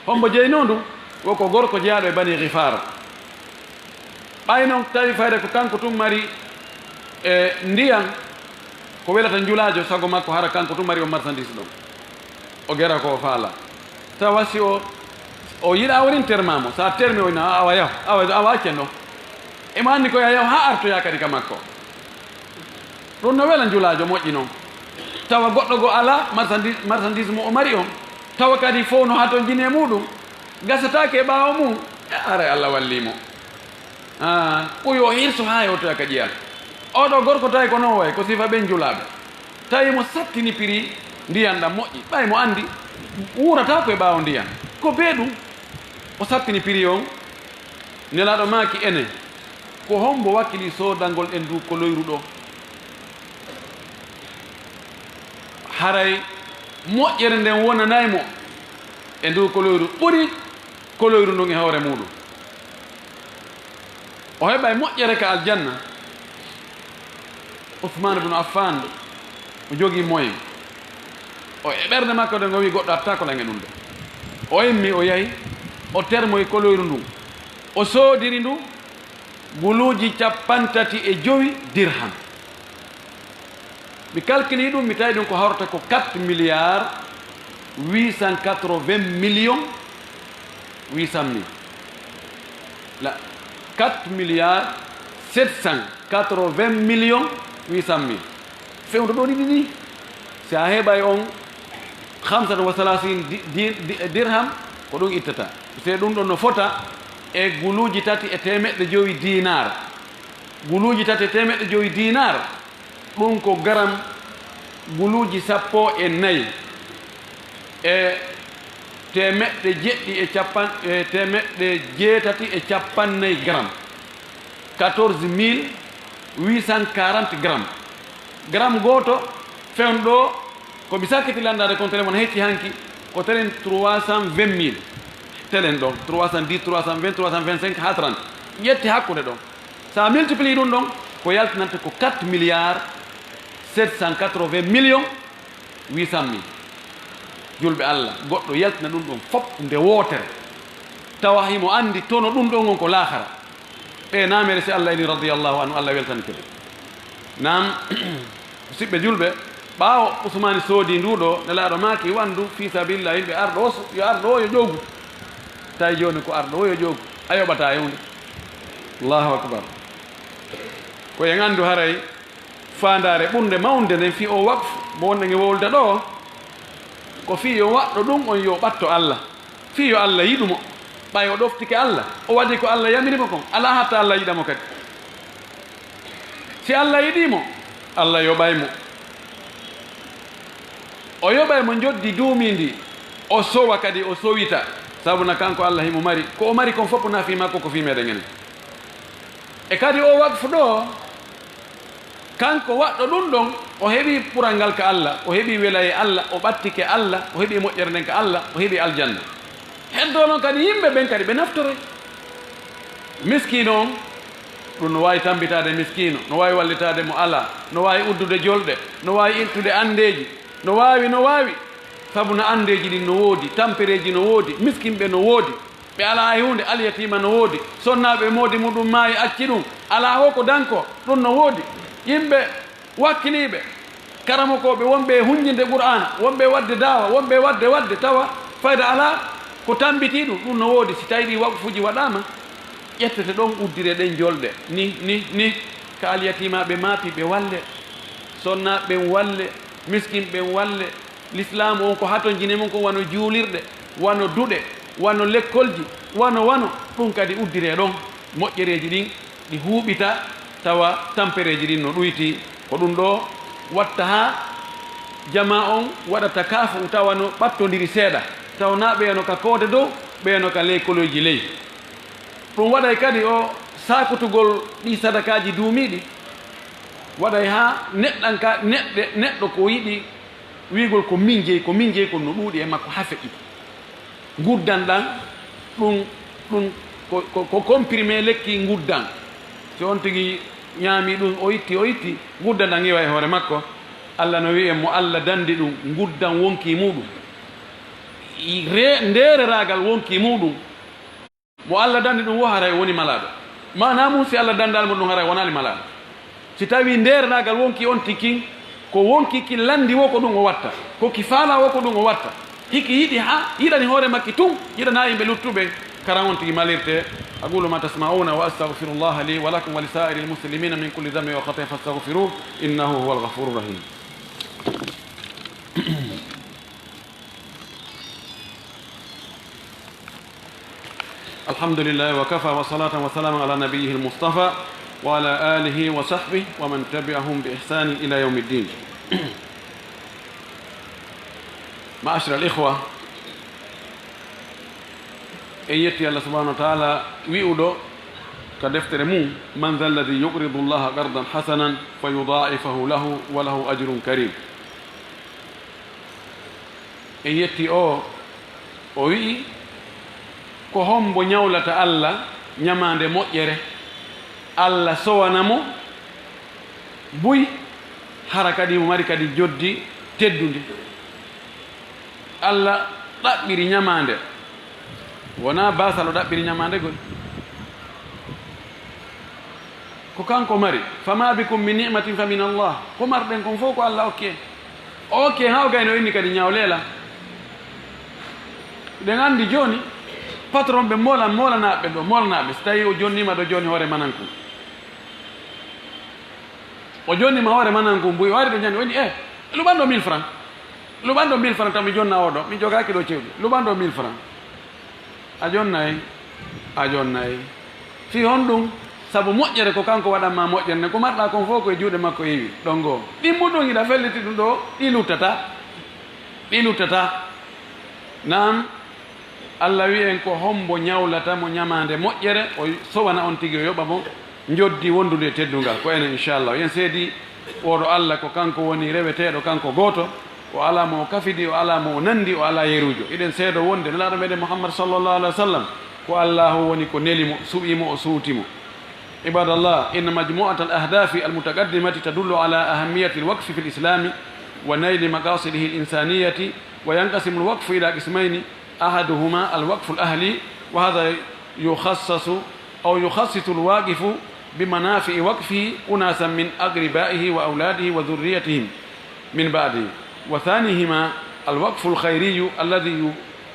[SPEAKER 1] hombo jeynondu woko gorko jeyaaɗo e bani gifara ɓay noon tawi fayde ko kanko tum mari e ndiyan ko welata njulajo sago makko hara kanko tum mari o marchandise ɗon o gera ko faala tawa si o yiɗa wonin termamo sa termi oyna awa yaw awa accenno emo anndi koye a yaw ha artoya kadi ka makko ɗum no wela njulajo moƴƴi noon tawa goɗɗo go ala marchandise mo o mari on tawa kadi fof no ha toon jine muɗum gasatake e ɓaawo mum ara Allah wallimo ɓuyo o hirso ha yewtoya ka ƴiyal oɗo gorko tawi ko noon way ko sifa ɓen julaɓe tawi mo sattini prix ndiyan ɗam moƴƴi ɓay mo andi wurata ko e ɓaawo ndiyan ko be ɗum o sattini prix on nelaɗo maaki enen ko hombo wakkili sodalngol en du ko loyru ɗo haray moƴƴere nden wonanaymo e ndu koloyru ɓuri koloyru ndun e hoore muɗum o heɓa moƴƴere ka aljanna Ousmane ibn Affan o jogii moyen o e ɓernde makko nde ngo wi goɗɗo atta ko lange ɗum de o immi o yahi o termoye koloyru ndun o soodiri ndu guluuji 35 dirham mi calculi ɗum mi tawi ɗum ko hawrata ko 4 milliards 880 millions 800 mille la 4 milliards 780 millions 800 mille fewndo ɗo ɗiɗi ɗi si a heɓay on 35 dirham ko ɗum ittata se ɗum ɗon no fota e guluuji 3.5 dinar guluuji 3.5 dinar ɗum ko garam guluuji 14 e temeɗɗe jeetati e capannayyi gram 14.840 gram gram gooto fewnɗo ko mi sakkiti landade kon telen mon hecci hanki ko telen 320 000 telen ɗon 310 320 325 ha 30 ƴetti hakkude ɗon sa multiplie ɗum ɗon ko yaltinanta ko 4 milliards 780 millions 800 mille julɓe Allah goɗɗo yaltina ɗum ɗon fof nde wootere tawa himo anndi tono ɗum ɗon on ko laahara e namere si Allah ini radiyallahu anhu Allah weltani kadi nam siɓɓe julɓe ɓaawo Ousmane soodi nduɗo nelaaɗo maaki wandu fi sabilillah yimɓe arɗo yo arɗo o yo ƴoogu tawi jooni ko arɗo o yo ƴoogu a yoɓata e hunde. Allahu akbar. ko en anndu haray faandare ɓurde mawde nden fi o wakfu mo wonɗen e wowlde ɗo ko fi yo waɗɗo ɗum on yo ɓatto Allah, fi yo Allah yiɗumo, ɓay o ɗoftike Allah, o waɗi ko Allah yamirimo kon, ala hatta Allah yiɗamo kadi. si Allah yiɗimo Allah yoɓaymo, o yoɓaymo joddi duumi ndi, o sowa kadi o sowita, sabuna kanko Allah himo mari ko o mari kon fof nafi makko ko fi meɗen enen. E kadi o wakfu ɗo kanko waɗɗo ɗum ɗon o heɓi ɓural ngal ka Allah, o heɓi welaye Allah, o ɓattike Allah, o heɓi moƴƴere nden ka Allah, o heɓi aljanna. heddo noon kadi yimɓe ɓen kadi ɓe naftore. Miskino on ɗum no wawi tambitade miskino, no wawi wallitade mo ala, no wawi uddude jolɗe, no wawi ittude andeji, no wawi sabu no andeji ɗin no woodi, tampereji no woodi, miskinɓe no woodi, ɓe ala e hunde, alyatima no woodi, sonnaɓe moodi muɗum maayi acci ɗum, ala ho ko danko ɗum no woodi. yimɓe wakkiliɓe karamokoɓe wonɓe hunjinde qur'ana, wonɓe wadde dawa, wonɓe wadde tawa fayda ala ko tambiti ɗum no woodi. si tawi ɗi wakfuji waɗama ƴettete ɗon uddire ɗen jolɗe ni ka alyatimaɓe maapi ɓe walle, sonnaɓe walle, miskin ɓen walle. L'islamu on ko haton jine mum ko wano juulirɗe, wano duɗe, wano lekkolji, wano ɗum kadi uddire ɗon moƴƴereji ɗin ɗi huuɓita tawa tampereji ɗin no ɗuyti. ko ɗum ɗo watta ha jama on waɗata kaafu tawa no ɓattodiri seeɗa, taw na ɓeyano ka koode dow, ɓeyano ka leykoloji ley. ɗum waɗay kadi o sakutugol ɗi sadakaji duumiɗi waɗay ha neɗɗo ko yiɗi wigol ko min jeeyi ko no ɗuuɗi e makko ha feƴƴi. guddan ɗan ɗum ko comprimé lekki guddan, so on tigi ñaami ɗum o itti guddan ɗan iwa e hoore makko. Allah no wi'e mo Allah dandi ɗum guddan wonki muɗum, ndere ragal wonki muɗum, mo Allah dandi ɗum wo haray woni malaɗo. mana mum si Allah dandalmo ɗum haray wonali malaɗo. si tawi ndere ragal wonki on tikin ko wonki ki landi wo ko ɗum o watta, ko ki faala wo ko ɗum o watta, hiki yiɗi ha yiɗani hoore makki tun, yiɗana yimɓe luttuɓe karan on tigi malirte. أقول ما تسمعون وأستغفر الله لي ولكم ولسائر المسلمين من كل ذنب وخطيئة فاستغفروه إنه هو الغفور الرحيم. الحمد لله وكفى وصلاة وسلام على نبيه المصطفى وعلى آله وصحبه ومن تبعهم بإحسان إلى يوم الدين. معاشر الإخوة، يتي الله سبحانه وتعالى ويؤدو كدفتر مو من ذا الذي يقرض الله قرضا حسنا فيضاعفه له وله أجر كريم. يتي o wi ko hombo ñawlata Allah ñamande moƴƴere, Allah sowanamo buy hara kadi mo mari kadi joddi teddundi. Allah ɗaɓɓiri ñamande, wona basal o ɗaɓɓiri ñamande gol, ko kanko mari. fama bikum min ni'matin fa min Allah, ko marɗen kon fof ko Allah okke ha o gayno inni kadi ñawlela. ɗen andi joni patron ɓe molanaɓe ɗo molanaɓe, so tawi o jonnima ɗo joni hoore manankum, o jonnima hoore manankum mbuyi o wari ɗo jandi woni luɓanɗo 1000 francs, luɓanɗo 1000 francs tan mi jonna oɗo, mi jogaki ɗo cewɗi, luɓanɗo 1000 francs a jonnayi fi hon ɗum sabu moƴƴere ko kanko waɗanma moƴƴere nde ko marɗa kon fof koye juuɗe makko yewi ɗon goo ɗimmuɗum iɗa felliti ɗum ɗo ɗi luttata nam. Allah wi en ko hombo ñawlata mo ñamande moƴƴere o sowana on tigi o yoɓa mo joddi wondude teddungal ko enen inchallah. yen seedi oɗo Allah ko kanko woni reweteɗo, kanko gooto, o ala mo kafidi, o ala mo nandi, o ala yerujo. eɗen seedo wonde nelaɗo meɗen Muhammad sallallahu alaihi wa sallam ko allahu woni ko nelimo, suɓimo, o suutimo. ibadallah, inna majmu'ata al-ahdafi al-mutaqaddimati tadullu ala ahamiyati al-waqfi fi al-islami wa nayli maqasidihi al-insaniyati wa yanqasimu al-waqfu ila qismayni أحدهما الوقف الأهلي، وهذا يخصص الواقف بمنافع وقفه أناسا من أقربائه وأولاده وذريتهم من بعده. وثانيهما الوقف الخيري الذي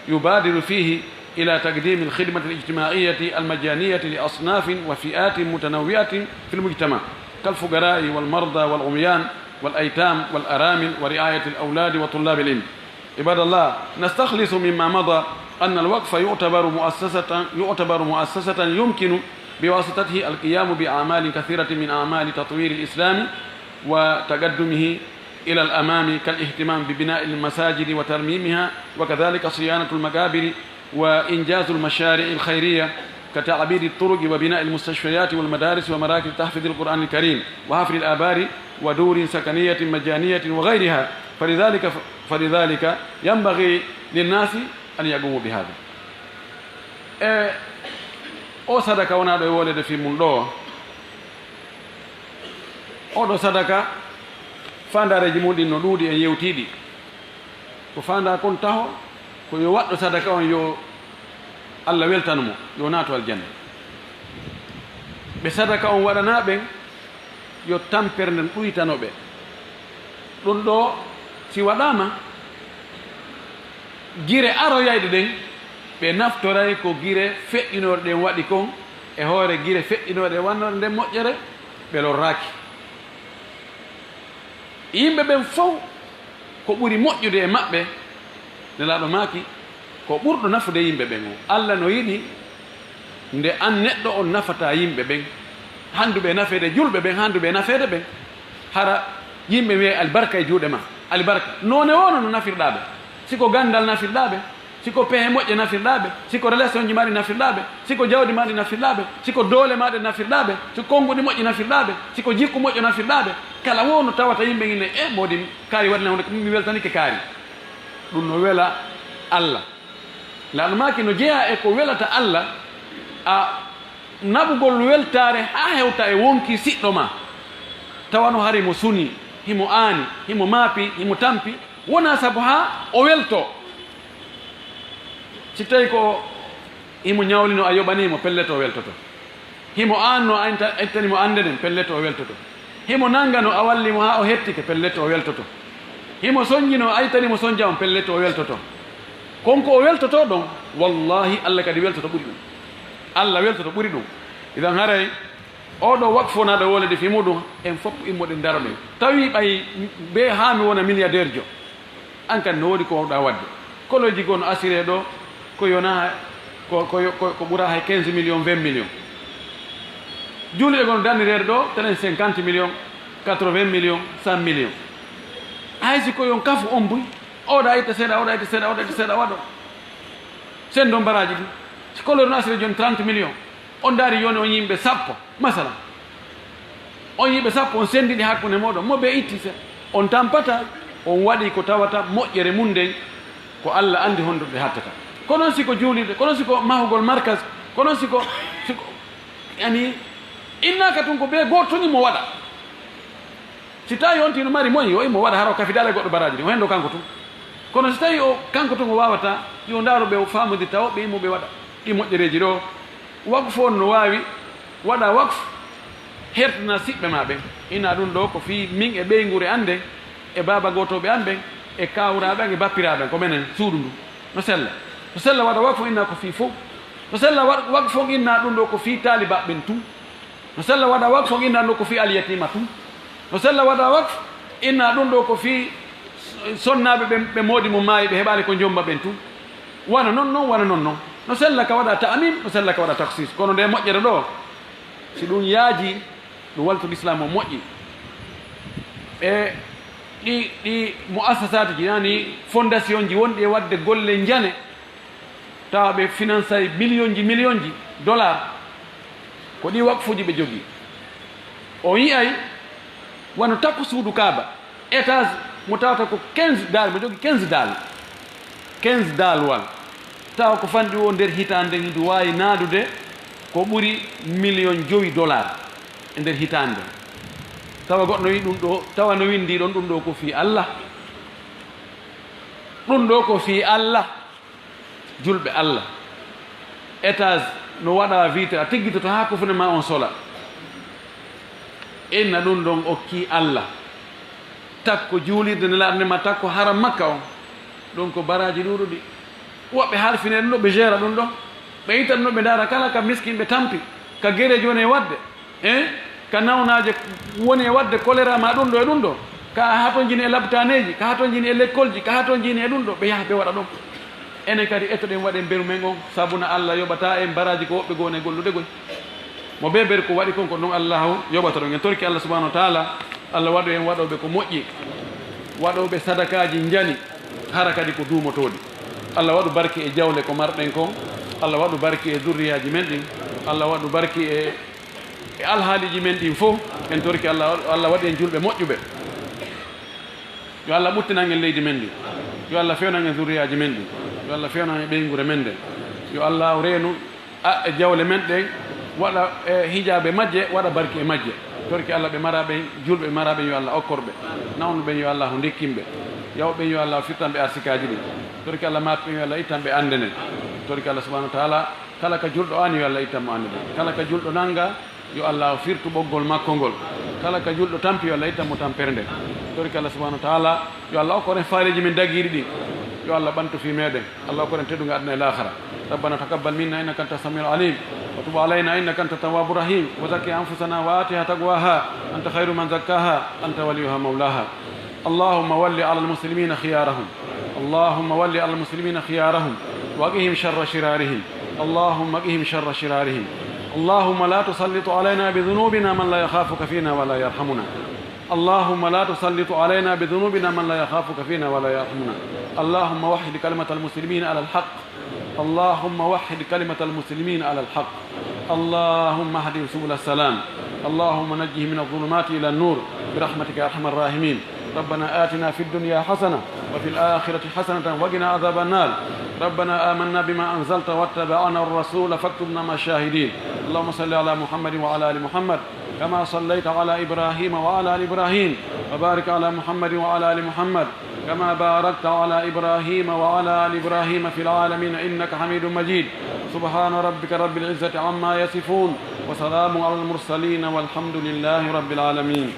[SPEAKER 1] يبادر فيه إلى تقديم الخدمة الاجتماعية المجانية لأصناف وفئات متنوعة في المجتمع كالفقراء والمرضى والعميان والأيتام والأرامل ورعاية الأولاد وطلاب العلم. عباد الله، نستخلص مما مضى أن الوقف يعتبر مؤسسة يمكن بواسطته القيام بأعمال كثيرة من أعمال تطوير الإسلام وتقدمه إلى الأمام كالاهتمام ببناء المساجد وترميمها، وكذلك صيانة المقابر وإنجاز المشاريع الخيرية كتعبيد الطرق وبناء المستشفيات والمدارس ومراكز تحفيظ القرآن الكريم وحفر الآبار ودور سكنية مجانية وغيرها. فلذلك ينبغي للناس أن يقوموا بهذا. o sadaka wona ɗo e wolede fi mum ɗo oɗo sadaka fandareji muɗin no ɗuuɗi en yewtiɗi ko fanda kon taho ko yo waɗɗo sadaka on yo Allah weltanmo yo naato aljanna. ɓe sadaka on waɗana ɓen yo tampere nden ɗuytanoɓe. ɗum ɗo si waɗama gire aroyayɗe ɗen ɓe naftoray ko gire feƴƴinoɗe ɗen waɗi kon e hoore gire feƴƴinoɗe wannoɗe nden moƴƴere ɓe lorraki. yimɓe ɓen fof ko ɓuri moƴƴude e maɓɓe nelaɗo maaki ko ɓurɗo nafude yimɓe ɓen o. Allah no yiɗi nde an neɗɗo on nafata yimɓe ɓen, handuɓe nafede julɓe ɓen, handuɓe nafede ɓen, hara yimɓe wiye albarka e juuɗe ma, albarka none wono no nafirɗaɓe, siko gandal nafirɗaɓe, siko pehe moƴƴe nafirɗaɓe, siko relation ji maɗi nafirɗaɓe, siko jawdi maɗi nafirɗaɓe, siko doole maɗe nafirɗaɓe, siko konnguɗi moƴƴi nafirɗaɓe, siko jikku moƴƴo nafirɗaɓe, kala wono tawata yimɓe ine e modi kaari waɗina hunde mi weltanike kaari. ɗum no wela Allah. laaɗo maki no jeeya e ko welata Allah, a naɓugol weltare ha hewta e wonki siɗɗo ma tawano hari mo suni, himo aani, himo maapi, himo tampi, wona sabu ha o welto. si tawi ko himo ñawlino a yoɓanimo pelleto o weltoto, himo anno a ettanimo ande nden pelleto o weltoto, himo nangano a wallimo ha o hettike pelleto o weltoto, himo soñjino a yitanimo soñja on pelleto o weltoto. konko o weltoto ɗon wallahi Allah kadi weltoto ɓuri ɗum, Allah weltoto ɓuri ɗum. idan haray oɗo wakfonaɗo wolede fi muɗum en fof immoɗen daro ɗen tawi ɓay be ha mi wona milliardaire jo an kadi no woodi ko wawɗa wadde. koloji goo no assuré ɗo ko yona ko ɓura hay 15 millions 20 millions, juuliɗe gono dannireede ɗo tenen 50 millions 80 millions 100 millions. haysi ko yon kafu on buy oɗa itta seeɗa, oɗa itta seeɗa, oɗa itta seeɗa waɗo sen ɗon baraji ɗi. si kolori no assuré joni 30 millions, on daari yoni on yimɓe sappo masalan, on yimɓe sappo on sendiɗi hakkunde moɗon mo ɓe itti se on tampata on waɗi ko tawata moƴƴere mum nden ko Allah andi hondude hattata. kono siko juuliɗe, kono siko mahugol markas, kono siko yani innaka tun ko ɓe gotoñi mo waɗa. si tawi on tino mari moƴi o imo waɗa hara o kafidala e goɗɗo baraji ɗi o hendo kanko tun. kono si tawi o kanko tun o wawata yo ndaaro ɓe o famodita o ɓe imo ɓe waɗa ɗi moƴƴereji ɗo. wakfu on no wawi waɗa wakfu hertana siɓɓe ma ɓen. ina ɗum ɗo ko fi min e ɓeygure ande e baba gotoɓe an ɓen e kawraɓe e bappiraɓe ko menen suudu ndu no sella. no sella waɗa wakfu inna ko fi fof. no sella wakfu on inna ɗum ɗo ko fi taliba ɓen tum. no sella waɗa wakfu on inna ɗum ɗo ko fi alyatima tum. no sella waɗa wakfu inna ɗum ɗo ko fi sonnaɓe ɓe moodi mo maayi ɓe heɓali ko jomba ɓen tum. wana noon noon wana noon noon. no sella ka waɗa ta'min, no sella ka waɗa taksis. kono nde moƴƴere ɗo si ɗum yaaji ɗum waltu l'islam o moƴƴi ɓe ɗi muassasati ji yani fondation ji wonɗi e wadde golle jane tawa ɓe financay million ji dollar ko ɗi wakfuji ɓe jogii. o yiyay wano takku suudu kaaba étage mo tawata ko 15 dal mo jogii 15 dalwal tawa ko fanɗi o nder hitande ndu wawi naadude ko ɓuri $1,000,000 e nder hitande. tawa goɗɗo wi ɗum ɗo tawa no windi ɗon ɗum ɗo ko fi Allah, ɗum ɗo ko fi Allah, julɓe Allah. étage no waɗa vitre a tiggitoto ha kofune ma on sola inna ɗum ɗon okki Allah. takko juulirde nelaɗo ndema takko haram makka on ɗum ko baraji ɗuɗuɗi woɓɓe halfine ɗum ɗo ɓe gera ɗum ɗo ɓe yitan ɗo ɓe dara kala ka miskin ɓe tampi ka guereji woni e wadde ka nawnaje woni e wadde choléra ma ɗum ɗo e ɗum ɗo ka hato jini e labtaneji ka hato jini e l'école ji ka hato jini e ɗum ɗo ɓe yaha ɓe waɗa ɗum enen kadi ettoɗen waɗen beru men on sabuna Allah yoɓata en baraji ko woɓɓe gone gollude goy mo be beru ko waɗi kon ko ɗum Allahu yoɓata ɗum en torki Allah subahanahu wa taala Allah waɗu en waɗoɓe ko moƴƴi waɗoɓe sadakaji jani hara kadi ko duumotoɗi Allah waɗu barki e jawle ko marɗen kon Allah waɗu barki e durriyaji men ɗin Allah waɗu barki e alhaaliji men ɗin fof en torki Allah waɗi en julɓe moƴƴuɓe yo Allah ɓuttinan en leydi men ɗi yo Allah fewnan en durriyaji men ɗi yo Allah fewnan e ɓeygure men ɗen yo Allah reenu e jawle men ɗen waɗa e hijabe majje waɗa barki e majje torki Allah ɓe maraɓe julɓe ɓe maraɓe yo Allah okkorɓe nawnuɓe yo Allah ndekkinɓe yawɓe yo Allah firtanɓe arsikaji ɗi torki Allah maɓɓe yo Allah ittanɓe andenen torki Allah subahanahu wa taala kala ka julɗo an yo Allah ittanmo ande ɗen kala ka julɗo nanga yo Allah firtu ɓoggol makko ngol kala ka julɗo tampi yo Allah ittanmo tampere nde torki Allah subahanahu wa taala yo Allah okkoren faaleji min daguiɗi ɗi yo Allah ɓantu fi meɗen Allah okkoren tedduga aduna e lahara ربنا تقبل منا انك انت السميع العليم وتب علينا انك انت التواب الرحيم وزكي انفسنا واتها تقواها انت خير من زكاها انت وليها مولاها اللهم ول على المسلمين خيارهم اللهم ول على المسلمين خيارهم وقهم شر شرارهم اللهم قهم شر شرارهم اللهم لا تسلط علينا بذنوبنا من لا يخافك فينا ولا يرحمنا اللهم لا تسلط علينا بذنوبنا من لا يخافك فينا ولا يرحمنا اللهم وحد كلمة المسلمين على الحق اللهم وحد كلمة المسلمين على الحق اللهم اهدهم سبل السلام اللهم نجه من الظلمات إلى النور برحمتك يا أرحم الراحمين ربنا آتنا في الدنيا حسنة وفي الآخرة حسنة وقنا عذاب النار ربنا آمنا بما أنزلت واتبعنا الرسول فاكتبنا مع الشاهدين اللهم صل على محمد وعلى آل محمد كما صليت على إبراهيم وعلى آل إبراهيم وبارك على محمد وعلى آل محمد كما باركت على إبراهيم وعلى آل إبراهيم في العالمين إنك حميد مجيد سبحان ربك رب العزة عما يصفون وسلام على المرسلين والحمد لله رب العالمين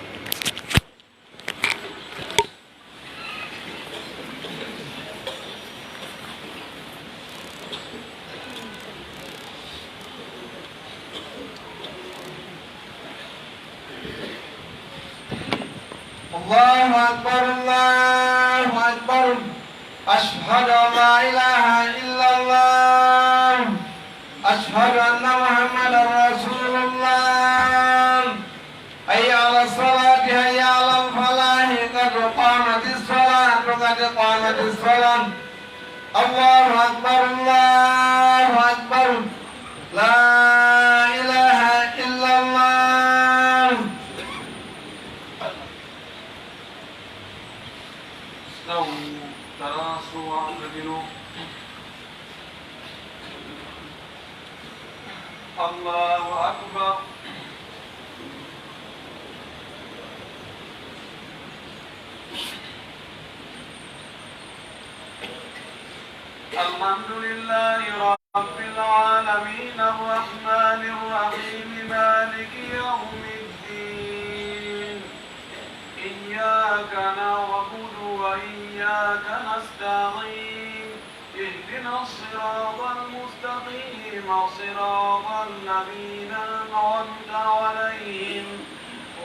[SPEAKER 2] الله أكبر الله أكبر أشهد أن لا إله إلا الله أشهد أن محمدا رسول الله حي على الصلاة حي على الفلاح قد قامت الصلاة قد قامت الصلاة الله أكبر الله أكبر لا إله إلا الله
[SPEAKER 1] استووا تراصوا واعتدلوا الله أكبر الحمد لله رب العالمين الرحمن الرحيم مالك يوم الدين إياك نعبد وإياك نستعين اهدنا الصراط المستقيم صراط الذين أنعمت عليهم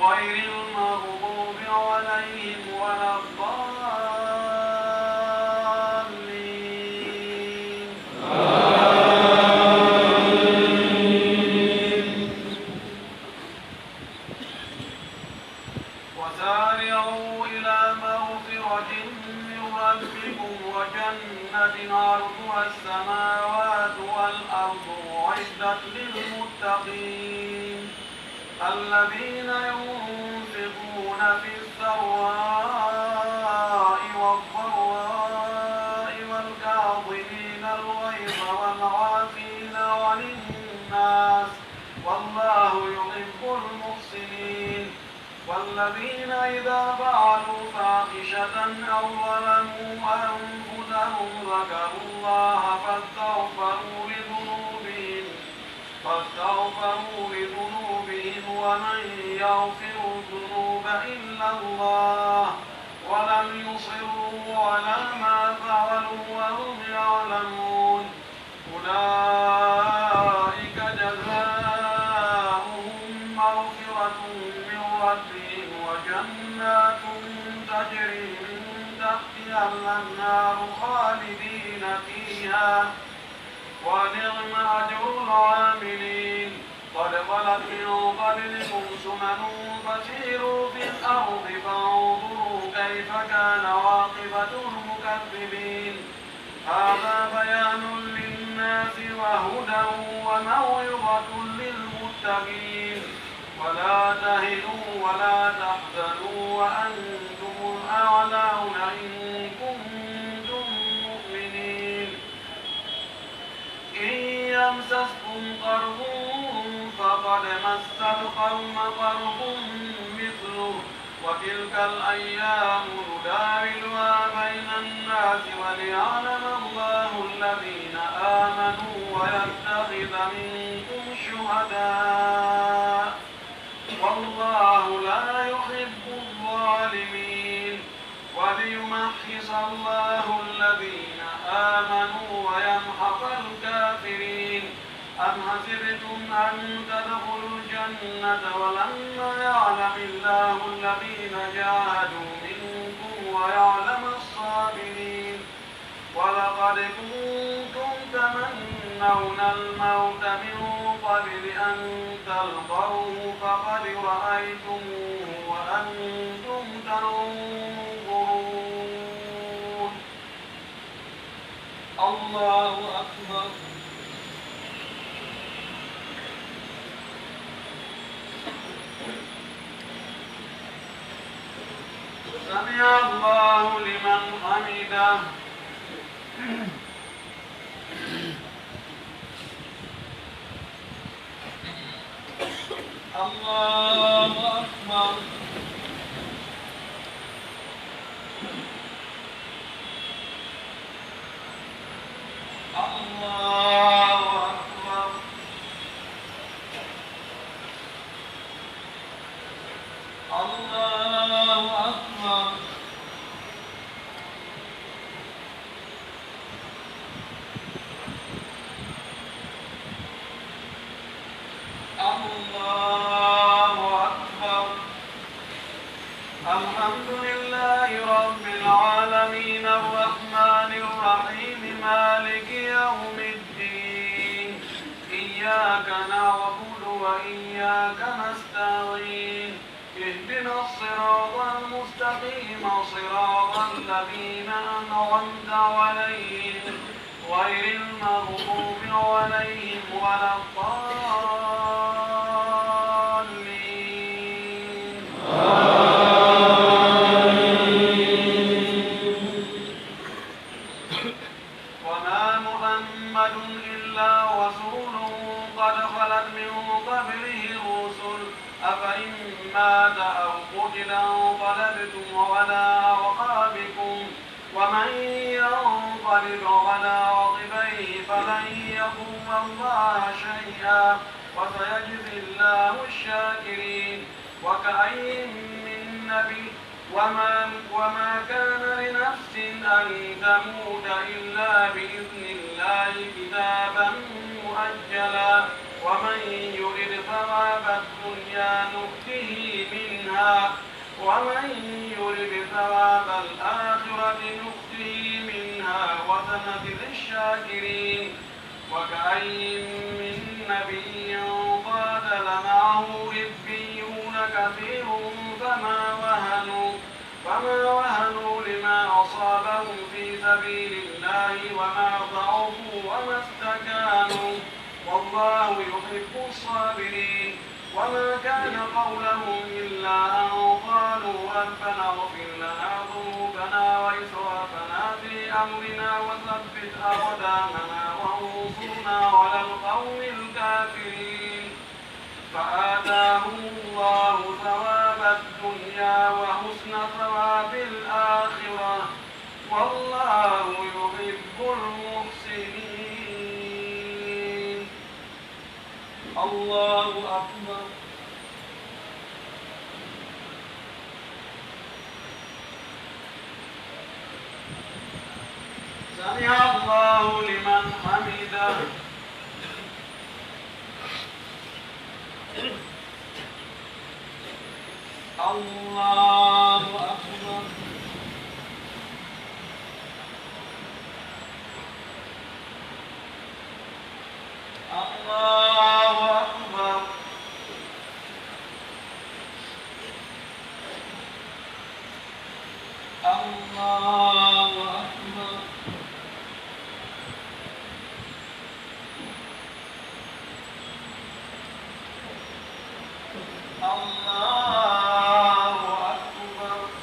[SPEAKER 1] غير المغضوب عليهم ولا الضالين وسارعوا إلى مغفرة من ربكم وجنة عرضها السماوات والأرض أعدت للمتقين الذين ينفقون في السراء والضراء والكاظمين الغيظ والعافين عن الناس والله يحب المحسنين والذين إذا فعلوا فاحشة أو ظلموا أنفسهم ذكروا الله فاستغفروا لذنوبهم ومن يغفر الذنوب إلا الله ولم يصروا على ما فعلوا وهم يعلمون أولئك جزاؤهم مغفرة من ربهم وجنات تجري من تحتها الأنهار خالدين فيها ونعم أجر العاملين. قد خلت من قبلكم سنن فسيروا في الأرض فانظروا كيف كان عاقبة المكذبين. هذا بيان للناس وهدى وموعظة للمتقين. ولا تهنوا ولا تحزنوا وأنتم الأعلون إن كنتم مؤمنين. إن يمسسكم قرض فقد مس القوم قرض مثله وتلك الأيام نداولها بين الناس وليعلم الله الذين آمنوا ويتخذ منكم شهداء والله لا يحب الظالمين. وليمحص الله الذين آمنوا ويمحق الكافرين. أم حسبتم أن تدخلوا الجنة ولما يعلم الله الذين جاهدوا منكم ويعلم الصابرين. ولقد كنتم تمنون الموت من قبل أن تلقوه فقد رأيتموه وأنتم تنظرون. الله أكبر. سمع الله لمن حمده. الله أكبر. الله أكبر. الله أكبر. الله أكبر. الحمد لله رب العالمين الرحمن الرحيم مالك يوم الدين. إياك نعبد وإياك نستعين. اهدنا الصراط المستقيم صراط الذين أنعمت عليهم غير المغضوب عليهم ولا الضالين. وما محمد إلا رسول قد خلت من قبله الرسل أفإن مات أو قتل انقلبتم على أعقابكم ومن ينقلب على عقبيه فلن يضر الله شيئا وسيجزي الله الشاكرين. وكأين من نبي وما كان لنفس أن تموت إلا بإذن الله كتابا مؤجلا ومن يرد ثواب الدنيا نؤته منها ومن يرد ثواب الآخرة نؤته منها وسنجزي الشاكرين. وكأين من نبي قاتل معه ربيون كثير فما وهنوا لما أصابهم في سبيل الله وما ضعفوا وما استكانوا والله يحب الصابرين. وما كان قولهم إلا أن قالوا ربنا اغفر لنا ذنوبنا وإسرافنا في أمرنا وثبت أقدامنا وانصرنا على القوم الكافرين. فآتاهم الله ثواب الدنيا وحسن ثواب الآخرة والله يحب المحسنين. الله أكبر. سمع الله لمن حمده. الله أكبر الله أكبر الله أكبر الله أكبر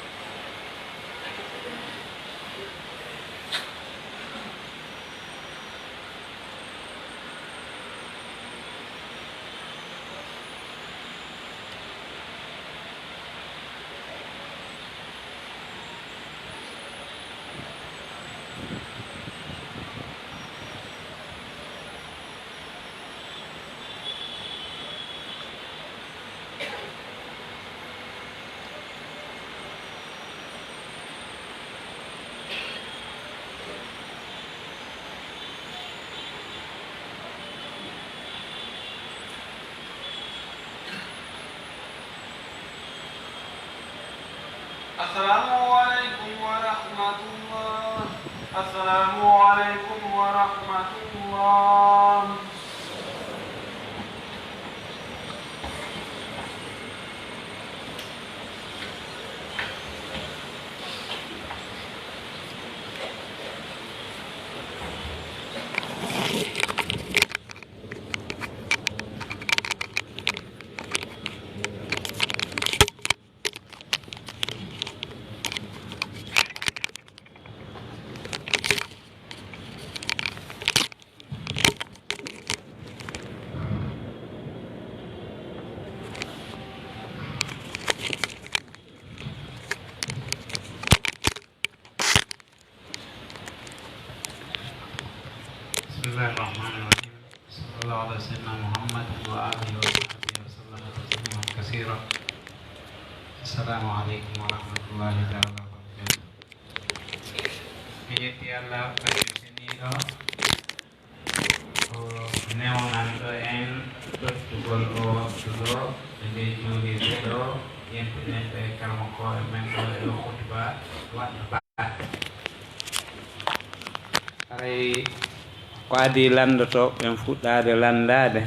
[SPEAKER 1] السلام عليكم ورحمة الله السلام عليكم ورحمة الله
[SPEAKER 3] Bismillahirrahmanirrahim. Sallallahu alaihi wasallam Muhammad wa alihi wa sallam tasliman katsira. Assalamualaikum warahmatullahi wabarakatuh. Miyeti Allah kadiseniɗo o newnanɗo en ɗottugol o waktu ɗo ɓe nde juulirde ɗo yentinen ɓe karmakoɓe men ɗo e ɗo khutba waɗɗo baa aray ko adi landoto ɓen fuɗɗade landade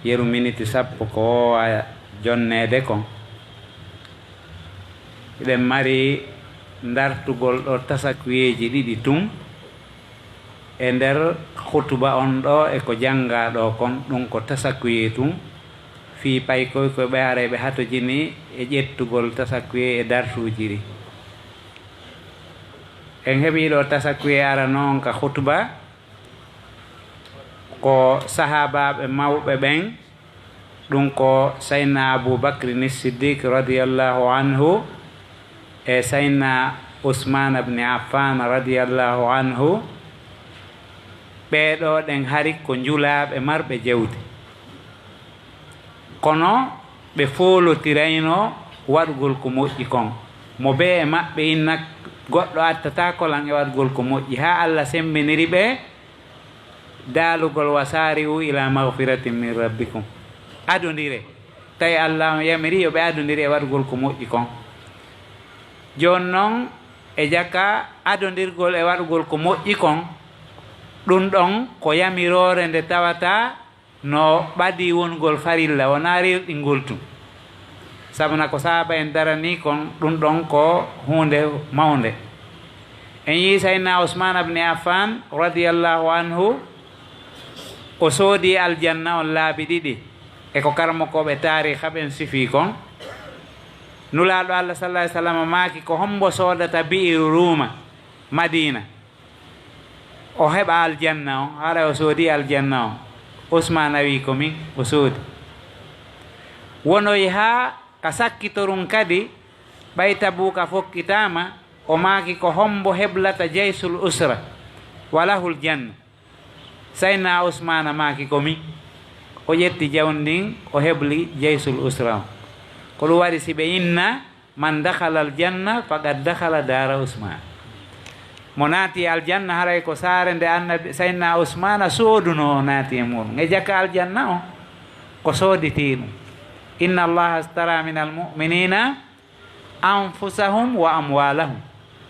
[SPEAKER 3] yeru miniti sappo ko wowa jonnede kon eɗen mari dartugol ɗo tasakwiyeji ɗiɗi tun e nder hutuba on ɗo e ko janga ɗo kon ɗum ko tasakwiye tun fi pay koy koye ɓe are ɓe hatojini e ƴettugol tasakwiye e dartuji ɗi en heeɓi ɗo tasakwiye ara noon ka hutuba ko sahabaɓe mawɓe ɓen ɗum ko sayna aboubacry ni siddique radiallahu anhu e sayna ousmane bne affan radiallahu anhu ɓeɗo ɗen hari ko julaɓe marɓe jewte kono ɓe folotirayno waɗugol ko moƴƴi kon mo be e maɓɓe inna goɗɗo attata kolan e waɗugol ko moƴƴi ha allah sembiniri ɓe daalugol wasari u ila magfiratin min rabbikum adodire tawi allah yamiri yo ɓe adodiri e waɗugol ko moƴƴi kon joni noon e jakka adodirgol e waɗugol ko moƴƴi kon ɗum ɗon ko yamirore nde tawata no ɓadi wongol farilla wona rirɗingol tum sabuna ko sahaba en darani kon ɗum ɗon ko hunde mawde en yi sayna ousmane bne affan radiallahu anhu o soodi aljanna on laabi ɗiɗi e ko karmakoɓe tariha ɓen sifi kon nulaɗo allah sallah ai sallam maaki ko hombo soodata bi'iru ruma madina o heɓa aljanna o haɗa o soodi aljanna o ousmane wi komin o soodi wonoyi ha ka sakkitorum kadi ɓay tabuka fokkitama o maaki ko hombo heblata jeysul usra walahul janna sayna ousmane maaki komin o ƴetti jawndin o hebli jeysul usra o ko ɗum waɗi si ɓe inna man dakhala aljanna faqad dakhala dara ousmane mo naati aljanna haray ko saare nde annabi sayna ousmane sooduno o naati e muɗum e jakka aljanna o ko sooditi ɗum inna allaha astara min almuminina anfusahum wa amwalahum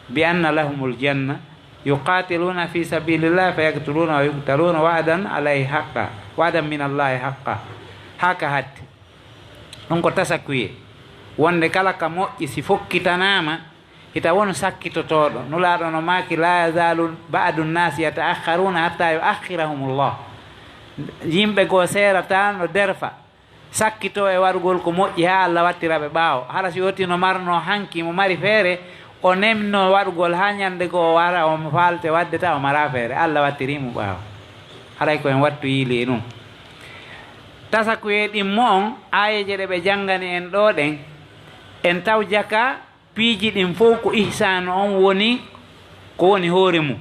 [SPEAKER 3] bi anna lahum ljanna yuqatiluna fi sabilillah fa yaktuluna wa yuqtaluna wadan alayhi haqqa wadan min allahi haqqa haka hatti ɗum ko tasakuye wonde kala ka moƴƴi si fokkitanama hita won sakkitotoɗo nulaɗo no maki la yazalu ba'du nnasi yataakharuna hatta yuakhirahumullah yimɓe goo serata no derfa sakkito e waɗugol ko moƴƴi ha Allah wattiraɓe ɓaawo hara si yoti no marno hanki mo mari feere o nemno waɗugol ha ñande goo wara o falte waddeta o mara feere Allah wattirimo ɓaawo haray koyen wattu yiili e ɗum tasakuye ɗimmo on ayeje ɗe ɓe janngani en ɗo ɗen en taw jaka piiji ɗin fof ko ihsanu on woni ko woni hoore mum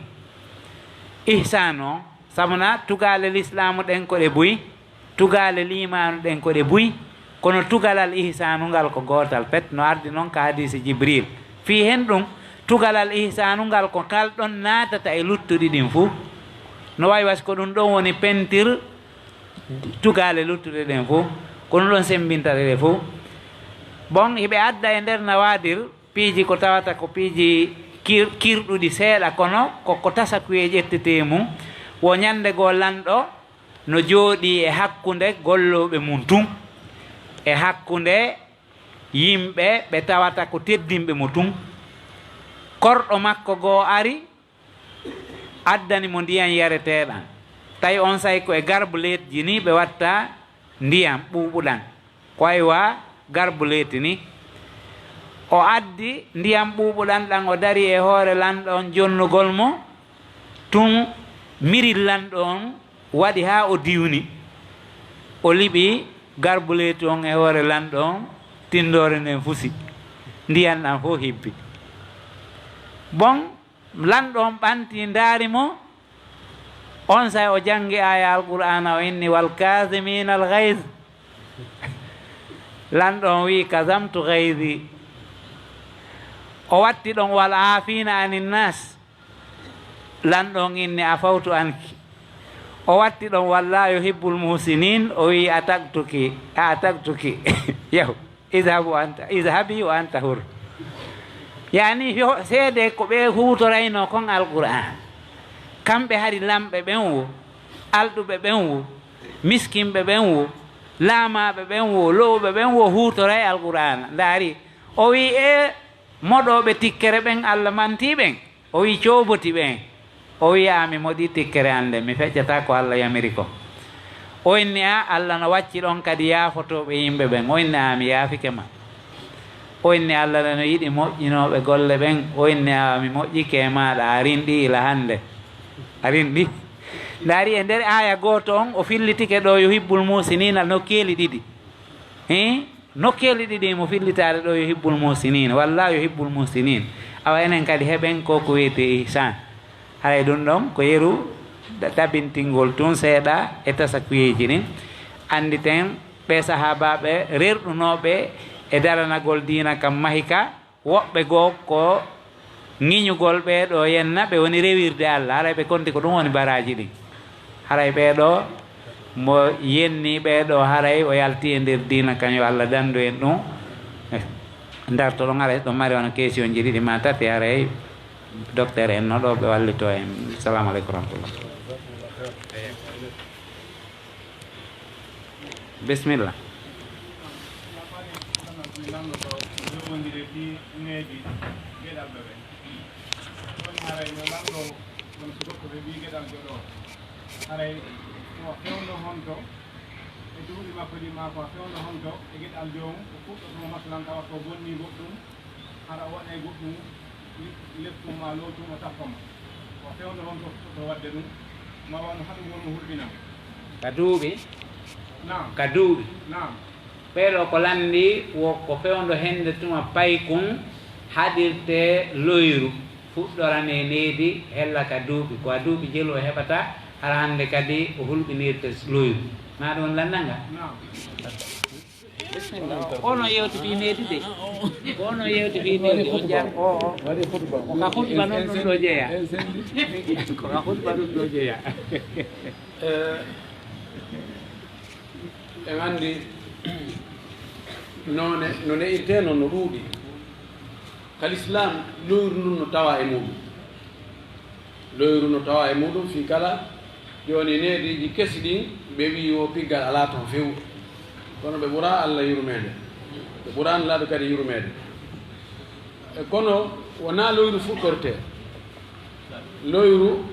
[SPEAKER 3] ihsanu on sabuna tugale l'islamu ɗen ko ɗe buyi tugale limanu ɗen ko ɗe buyi kono tugalal ihsanu ngal ko gotal pet no ardi noon ka hadisi jibril fi hen ɗum tugalal ihsanu ngal ko kalɗon natata e luttuɗi ɗin fuu no wawi wasi ko ɗum ɗon woni pentir tugale luttuɗe ɗen fuu kono ɗon sembintata ɗe fuu bon hiɓe adda e nder nawadir piiji ko tawata ko piiji kirɗuɗi seeɗa kono koko tasakuye ƴettete mum wo ñande goo lanɗo no jooɗi e hakkunde golloɓe mum tun e hakkunde yimɓe ɓe tawata ko teddinɓe mo tun korɗo makko goo ari addani mo ndiyam yareteɗan tawi on say ko e garbuletji ni ɓe watta ndiyam ɓuuɓuɗan ko aywa garbuleeti ni o addi ndiyam ɓuuɓuɗan ɗan o dari e hoore lanɗo on jonnugol mo tun miril lanɗo on waɗi ha o diwni o liɓi garbuleeti on e hoore lanɗo on tindore nden fusi ndiyam ɗan fof hibbi bon lanɗo on ɓanti ndaari mo on say o janngi aya alqur'ana o inni walkasimina algays lanɗo on wi kasamtu gaydi o watti ɗon wal afina aninnas lanɗo on inni afawtu anki o watti ɗon walla yuhibbul muhsinin o wi atagtuki yahu idhabi wa anta hur yani seede ko ɓe hutorayno kon alqur'an kamɓe hari lamɓe ɓen wo alɗuɓe ɓen wo miskinɓe ɓen wo laamaɓe ɓen wo lowɓe ɓen wo hutoray alqur'ana ndaari o wi e moɗoɓe tikkere ɓen Allah mantiɓen o wi cooboti ɓen o wi ami moɗi tikkere ande mi feccata ko Allah yamiri ko o inni a Allah no wacci ɗon kadi yaafotoɓe yimɓe ɓen o inni ami yaafike ma o inni Allah no yiɗi moƴƴinoɓe golle ɓen o inni ami moƴƴike e maɗa a rinɗi ila hande a rinɗi ndaari e nder aya goto on o fillitike ɗo yuhibbul musinina nokkeeli ɗiɗi nokkeeli ɗiɗi mo fillitade ɗo yuhibbul musinina walla yuhibbul musinin awa enen kadi heɓen ko ko wiyete ihsan haray ɗum ɗon ko yeru ɗaɓintingol tun seeɗa e tasakuyeji ɗin andi ten ɓe sahabaɓe rerɗunoɓe e daranagol dina kam mahika woɓɓe goo ko ŋiñugol ɓeeɗo yenna ɓe woni rewirde Allah haray ɓe konti ko ɗum woni baraji ɗin haray ɓeeɗo mo yenni ɓeeɗo haray o yalti e nder dina kañum Allah dandu en ɗum darto ɗon haray ɗon mari wona question ji ɗiɗi ma tati haray docteur en noɗo ɓe wallito en salamu aleykum rahmatullah bisimilla
[SPEAKER 4] haray o fewno honto e duuɓi makko ɗi ma ko fewno honto e gueɗal jomum o fuɗɗotomo masalan tawa ko bonni goɗɗum hara o waɗa e goɗɗum leptum ma lowtum o tappama o fewno honto fuɗɗoto wadde ɗum ma wano haɗum wonmo hurɓinam
[SPEAKER 3] ka duuɓi
[SPEAKER 4] nam
[SPEAKER 3] ka duuɓi
[SPEAKER 4] nam
[SPEAKER 3] ɓeeɗo ko lanndi wo ko fewndo hennde tuma paykum haɗirte loyru fuɗɗorane needi hella ka duuɓi ko a duuɓi jelu o heɓata hara hannde kadi o hulɓinirte loyru ma ɗum landanga
[SPEAKER 4] nam
[SPEAKER 3] bisimilla ono yewti fi needi de ono yewti fi needi o jar o ka hutba noon ɗum ɗo jeeya ko ka hutba ɗum ɗo jeeya
[SPEAKER 1] en anndi no ne'irteno no ɗuuɗi kalislam loyru ndun no tawa e muɗum loyru no tawa e muɗum fi kala joni neediji kesi ɗin ɓe wi o piggal ala toon few kono ɓe ɓura allah yurmede ɓe ɓurani laaɓe kadi yurmede e kono wona loyru fuɗɗorte loyru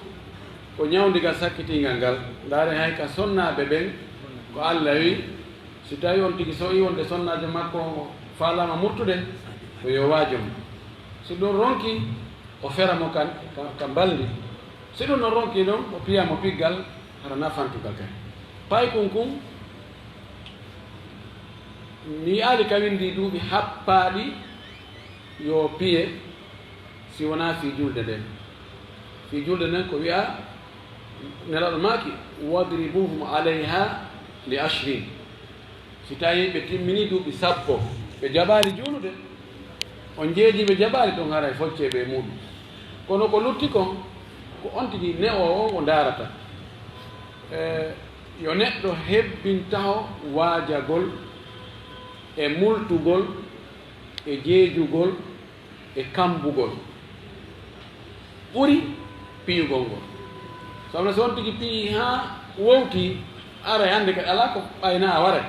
[SPEAKER 1] ko ñawdigal sakkitingal ngal ndaare hay ka sonnaɓe ɓen ko allah wi si tawi on tigi so i wonde sonnaje makko falama murtude ko yo waajom si ɗum ronki o feramo ka balli si ɗum no ronki ɗon o piyamo piggal hara nafantugal kadi pay kun mi ali ka windi duuɓi happaɗi yo piye si wona fi julde nden fi julde nden ko wiya nelaɗo maaki wadribuhum alayha li ashrin si tawi ɓe timmini duuɓi sappo ɓe jaɓali juulude on jeeji ɓe jaɓali ɗon haray focceɓe muɗum kono ko lutti kon ko on tigi ne o o darata yo neɗɗo hebbintaho waajagol e multugol e jeejugol e kambugol ɓuri piyugol ngol sono so on tigi piyi ha wowti aray hannde kadi ala ko ɓayna a warat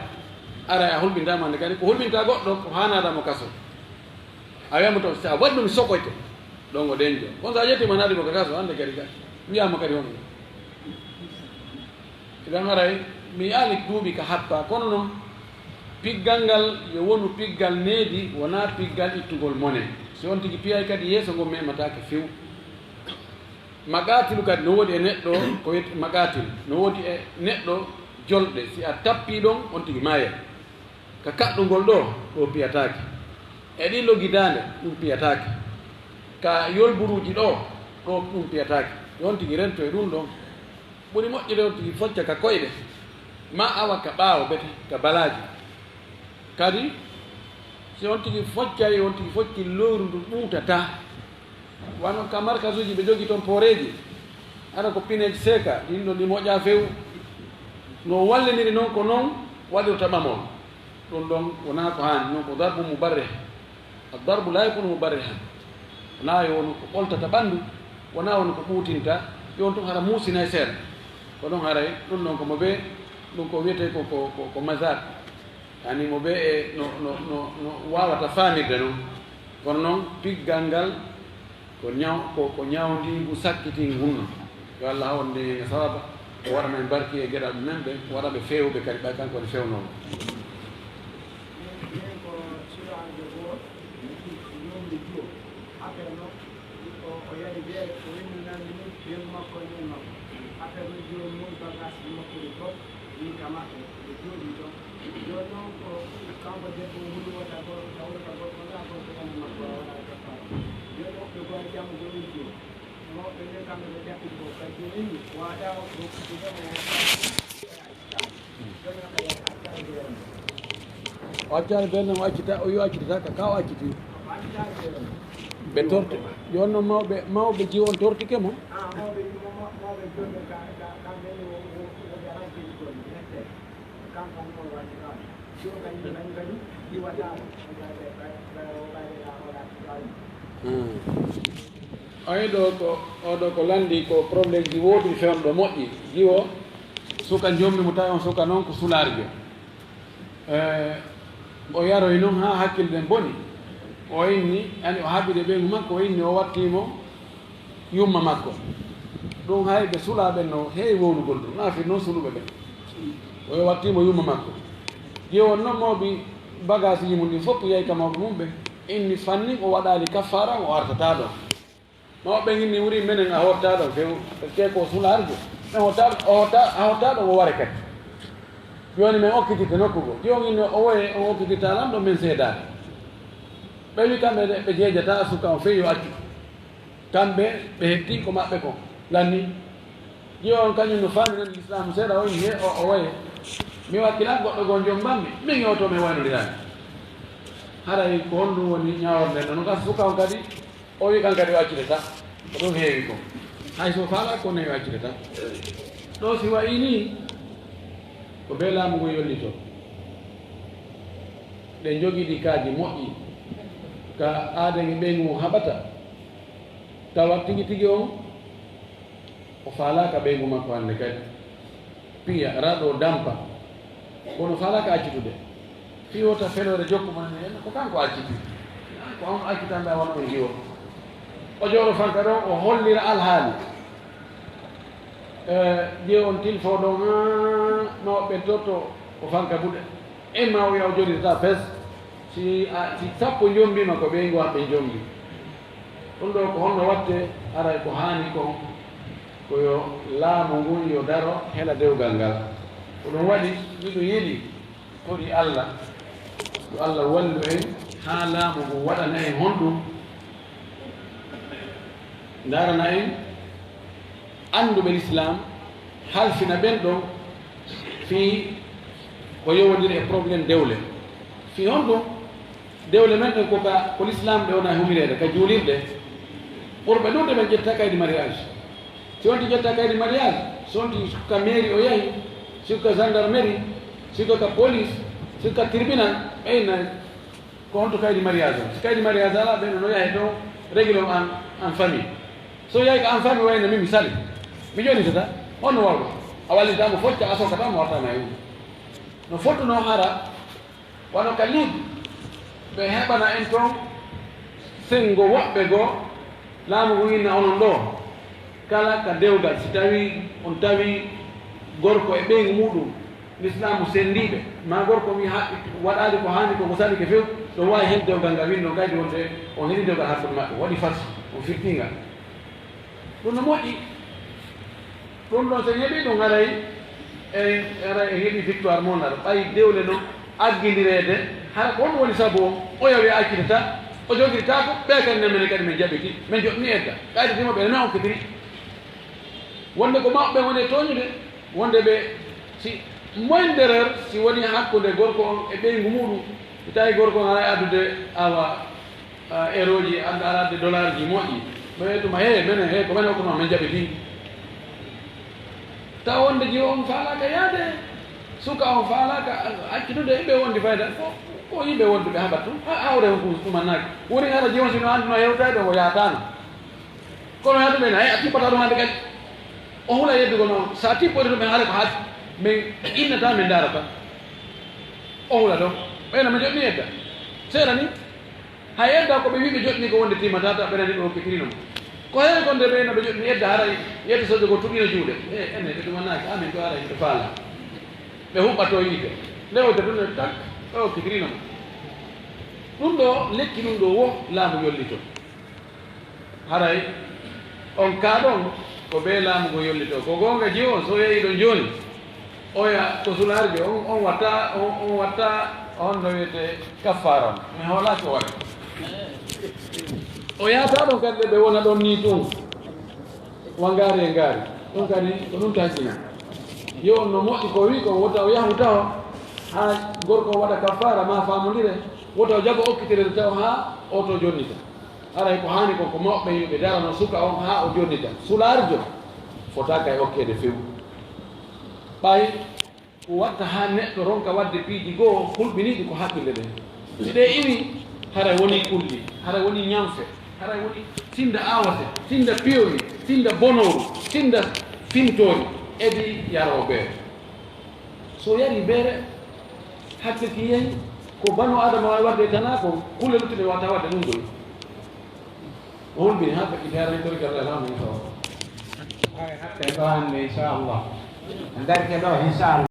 [SPEAKER 1] aray a hulɓintama hannde kadi ko hulɓinta goɗɗo ko hanadamo kaso a wiyamo to sa waɗi ɗum sokoyte ɗon o denjo on sa ƴettima naɗimo ko kaso hannde kadi wiyama kadi hono idan aray mi ali duuɓi ka happa kono noon piggal ngal yo wonu piggal needi wona piggal ittugol mone so on tigi piyay kadi yeeso ngo mematake few magatilu kadi no woodi e neɗɗo ko wiyete magatil no woodi e neɗɗo jolɗe si a tappi ɗon on tigi maaya ka kaɗɗugol ɗo piyatake e ɗi logidande ɗum piyatake ka yolburuji ɗo ɗum piyatake yon tigi rento e ɗum ɗon ɓuri moƴƴude on tigi focca ka koyɗe ma awa ka ɓaawo bete ka balaji kadi si on tigi foccay on tigi focci lowru ndu ɓuutata wano ka markas uji ɓe jogi toon pooreji ana ko pineji seeka ɗin ɗon ɗi moƴƴa few no walliniri noon ko noon waɗirta ɓamon ɗum ɗon wona ko hani noon ko darbu mubarrih addarbu la yakunu mubarrihan wona yo wonu ko ɓoltata ɓanndu wona wonu ko ɓuutinta yon tun hara muusina e seeɗa ko ɗon haray ɗum ɗon komo ɓe ɗum ko wiyete ko mazak ani mo ɓe e no wawata famirde noon kono noon piggal ngal ko ñawdigu sakkiti gunno yo allah hawonde sawaba o waɗa men barki e geɗal men ɓe waɗaɓe fewɓe kadi ɓay kanko ne fewnoo o accani ɓenne o accita o yo accitata ka o acciti ɓe torte joni noon mawɓe jiw on tortike mo ayi ɗo ko oɗo ko landi ko probléme ji woodi fewnɗo moƴƴi jiwo suka jommi mo tawi on suka noon ko sularjo o yaroy noon ha hakkille ɗen boni o inni ani o haɓide ɓeygu makko o inni o wattimo yumma makko ɗum hay ɓe sulaɓen no heewi wownugol ɗum naafir noon suluɓe ɓen oyo wattimo yumma makko jiwon noon mawɓe bagage ji mum ɗin fof yey ka mawɓe mum ɓe inni fanni o waɗali kaffara o artata ɗon mawɓe inni wuri menen a hotta ɗon few par ce que ko sularjo a hotta ɗon o ware kadi joni min okkititte nokkugo joni inni o woye on okkititta lan ɗo min seedade ɓe wi kamɓe ɓe jeejata suka o fewi o accu kamɓe ɓe hetti ko maɓɓe ko lanni jiyon kañum no faaminan l'islamu seeɗa o inni he o woye mi wakkila goɗɗo gon joom mbammi min yewto min waynodirani haray ko honɗum woni ñaworde noon gasa suka on kadi o wi kan kadi o accitata ko ɗum heewi ko hay so faala ko newi accitata ɗo si wayi ni ko be laamu ngu yollito ɗe jogiɗi kaaji moƴƴi ka aadani ɓeygu haɓata tawa tigi tigi on o faalaka ɓeygu makko hannde kadi piya raɗo dampa kono faalaka accitude fi wota felore jokku mon en ko kanko acciti ko on accitanɗa wona on jiwo o jooɗo fanka ɗo o hollira alhaali ƴeew on tilfo ɗo no ɓe toto o fanka buɗe imma o wiya o joɗirta pes si sappo jombima ko ɓeygu hamɓe jombi ɗum ɗo ko honno watte aray ko haani ko koyo laamu ngun yo daro hela dewgal ngal ko ɗum waɗi miɗo yiɗi koɗi Allah yo Allah wallu en ha laamu ngu waɗana en honɗum darana en anduɓe l'islam halfina ɓen ɗon fi ko yowodiri e probléme dewle fi honɗum dewle men ɗen ko l'islam ɗe wona humirede ka juulirɗe ɓurɓe ɗum ɗe ɓen ƴetta kaydi mariage si wonti ƴetta kaydi mariage so wonti ka mairie o yahi sikka gendarmerie sikka ka police sikka tribunal ɓeyna ko honto kaydi mariage o si kaydi mariage ala ɓen no yahe ɗo régle o en famille so yahi ko en famille wayno min mi sali mi jonitata honno wawɗo a wallitamo focca a sokatamo wartama e no fottuno hara wano ka ligue ɓe heɓana en toon sengo woɓɓe goo laamu ngu inna onon ɗo kala ka dewgal si tawi on tawi gorko e ɓeygu muɗum l'islamu sendiɓe ma gorko mi waɗali ko hani koko sali ke few ɗo wawi hen dewgal ngal winno gaydi wonde on heɗi dewgal hakkude maɓɓe waɗi farci on firtingal ɗum no moƴƴi ɗum ɗon so heeɓi ɗum aray e heeɓi victoire monar ɓayi dewle no aggidirede hara ko honɗum woni sabu o yawi accitata o jogirtako ɓe kadi nemene kadi min jaɓiti min joɗni edda kaydetima ɓe nana okkitiri wonde ko mawɓe woni e toñude wonde ɓe si moindre erreur si woni hakkude gorko on e ɓeygu muɗum so tawi gorko on ara addude awa euro ji ara adde dollar ji moƴƴi ɓe tuma he mene he ko mene okkono min jaɓiti taw wonde jiwo on faalaka yaade suka on faalaka accitude yimɓe wondi fayda ko yimɓe wonduɓe haɓat tum awre on ɗumannaki woni ara jiwon sino anduno hewtade o yatano kono yadu ɓen hay a tippata ɗum hande kadi o hula yeddugo noon sa tippode ɗum ɓen haala ko haati min innata min darata o hula ɗon ɓeyno mi joɗni yedda seeɗa ni ha yedda ko ɓe wiɓe joɗni ko wonde timmatata ɓenani ɓe hokkitirino ko hen konde ɓeyno ɓe joɗni yedda haray yedde sojo ko tuɓino juuɗe ene ɓe ɗumannaki amin to ara ɓe faala ɓe huɓɓato yiite ndewde ɗum ne tak ɓe hokkitirino ɗum ɗo lekki ɗum ɗo wo laamu yollito haray on ka ɗon ko ɓe laamu ngo yollito ko gonga jiwo so yehi ɗon joni oya ko sularjo on watta on no wiyete kaffara mi hoolaki o waɗa o yahata ɗon kadi ɓe wona ɗon ni tun wa ngaari e ngaari ɗum kadi ko ɗum taccina yo on no moƴƴi ko wi ko wota o yahu tawa ha gorko waɗa kaffara ma famodire wota o jago okkitirede taw ha o to jonnita aray ko hani ko mawɓe yimɓe darano suka on ha o jonnita sularjo fotaka e okkede few ɓay ko watta ha neɗɗo ronka wadde piiji goo hulɓiniɗi ko haqqille ɗen si ɗe iwi haray woni kulli haray woni ñamfe haray woni tinda awate tinda piyowi tinda bonoru tinda fintori edi yaro beere so yari beere hakke ki yehi ko banu adama wawi wadde tana ko kulle luttuɗe wawata wadde ɗum ɗoy o hulɓini ha ɓeɓɓi feerantorigal alhamdulillah
[SPEAKER 3] hakke ɗo hande inchallah en darke ɗo inchallah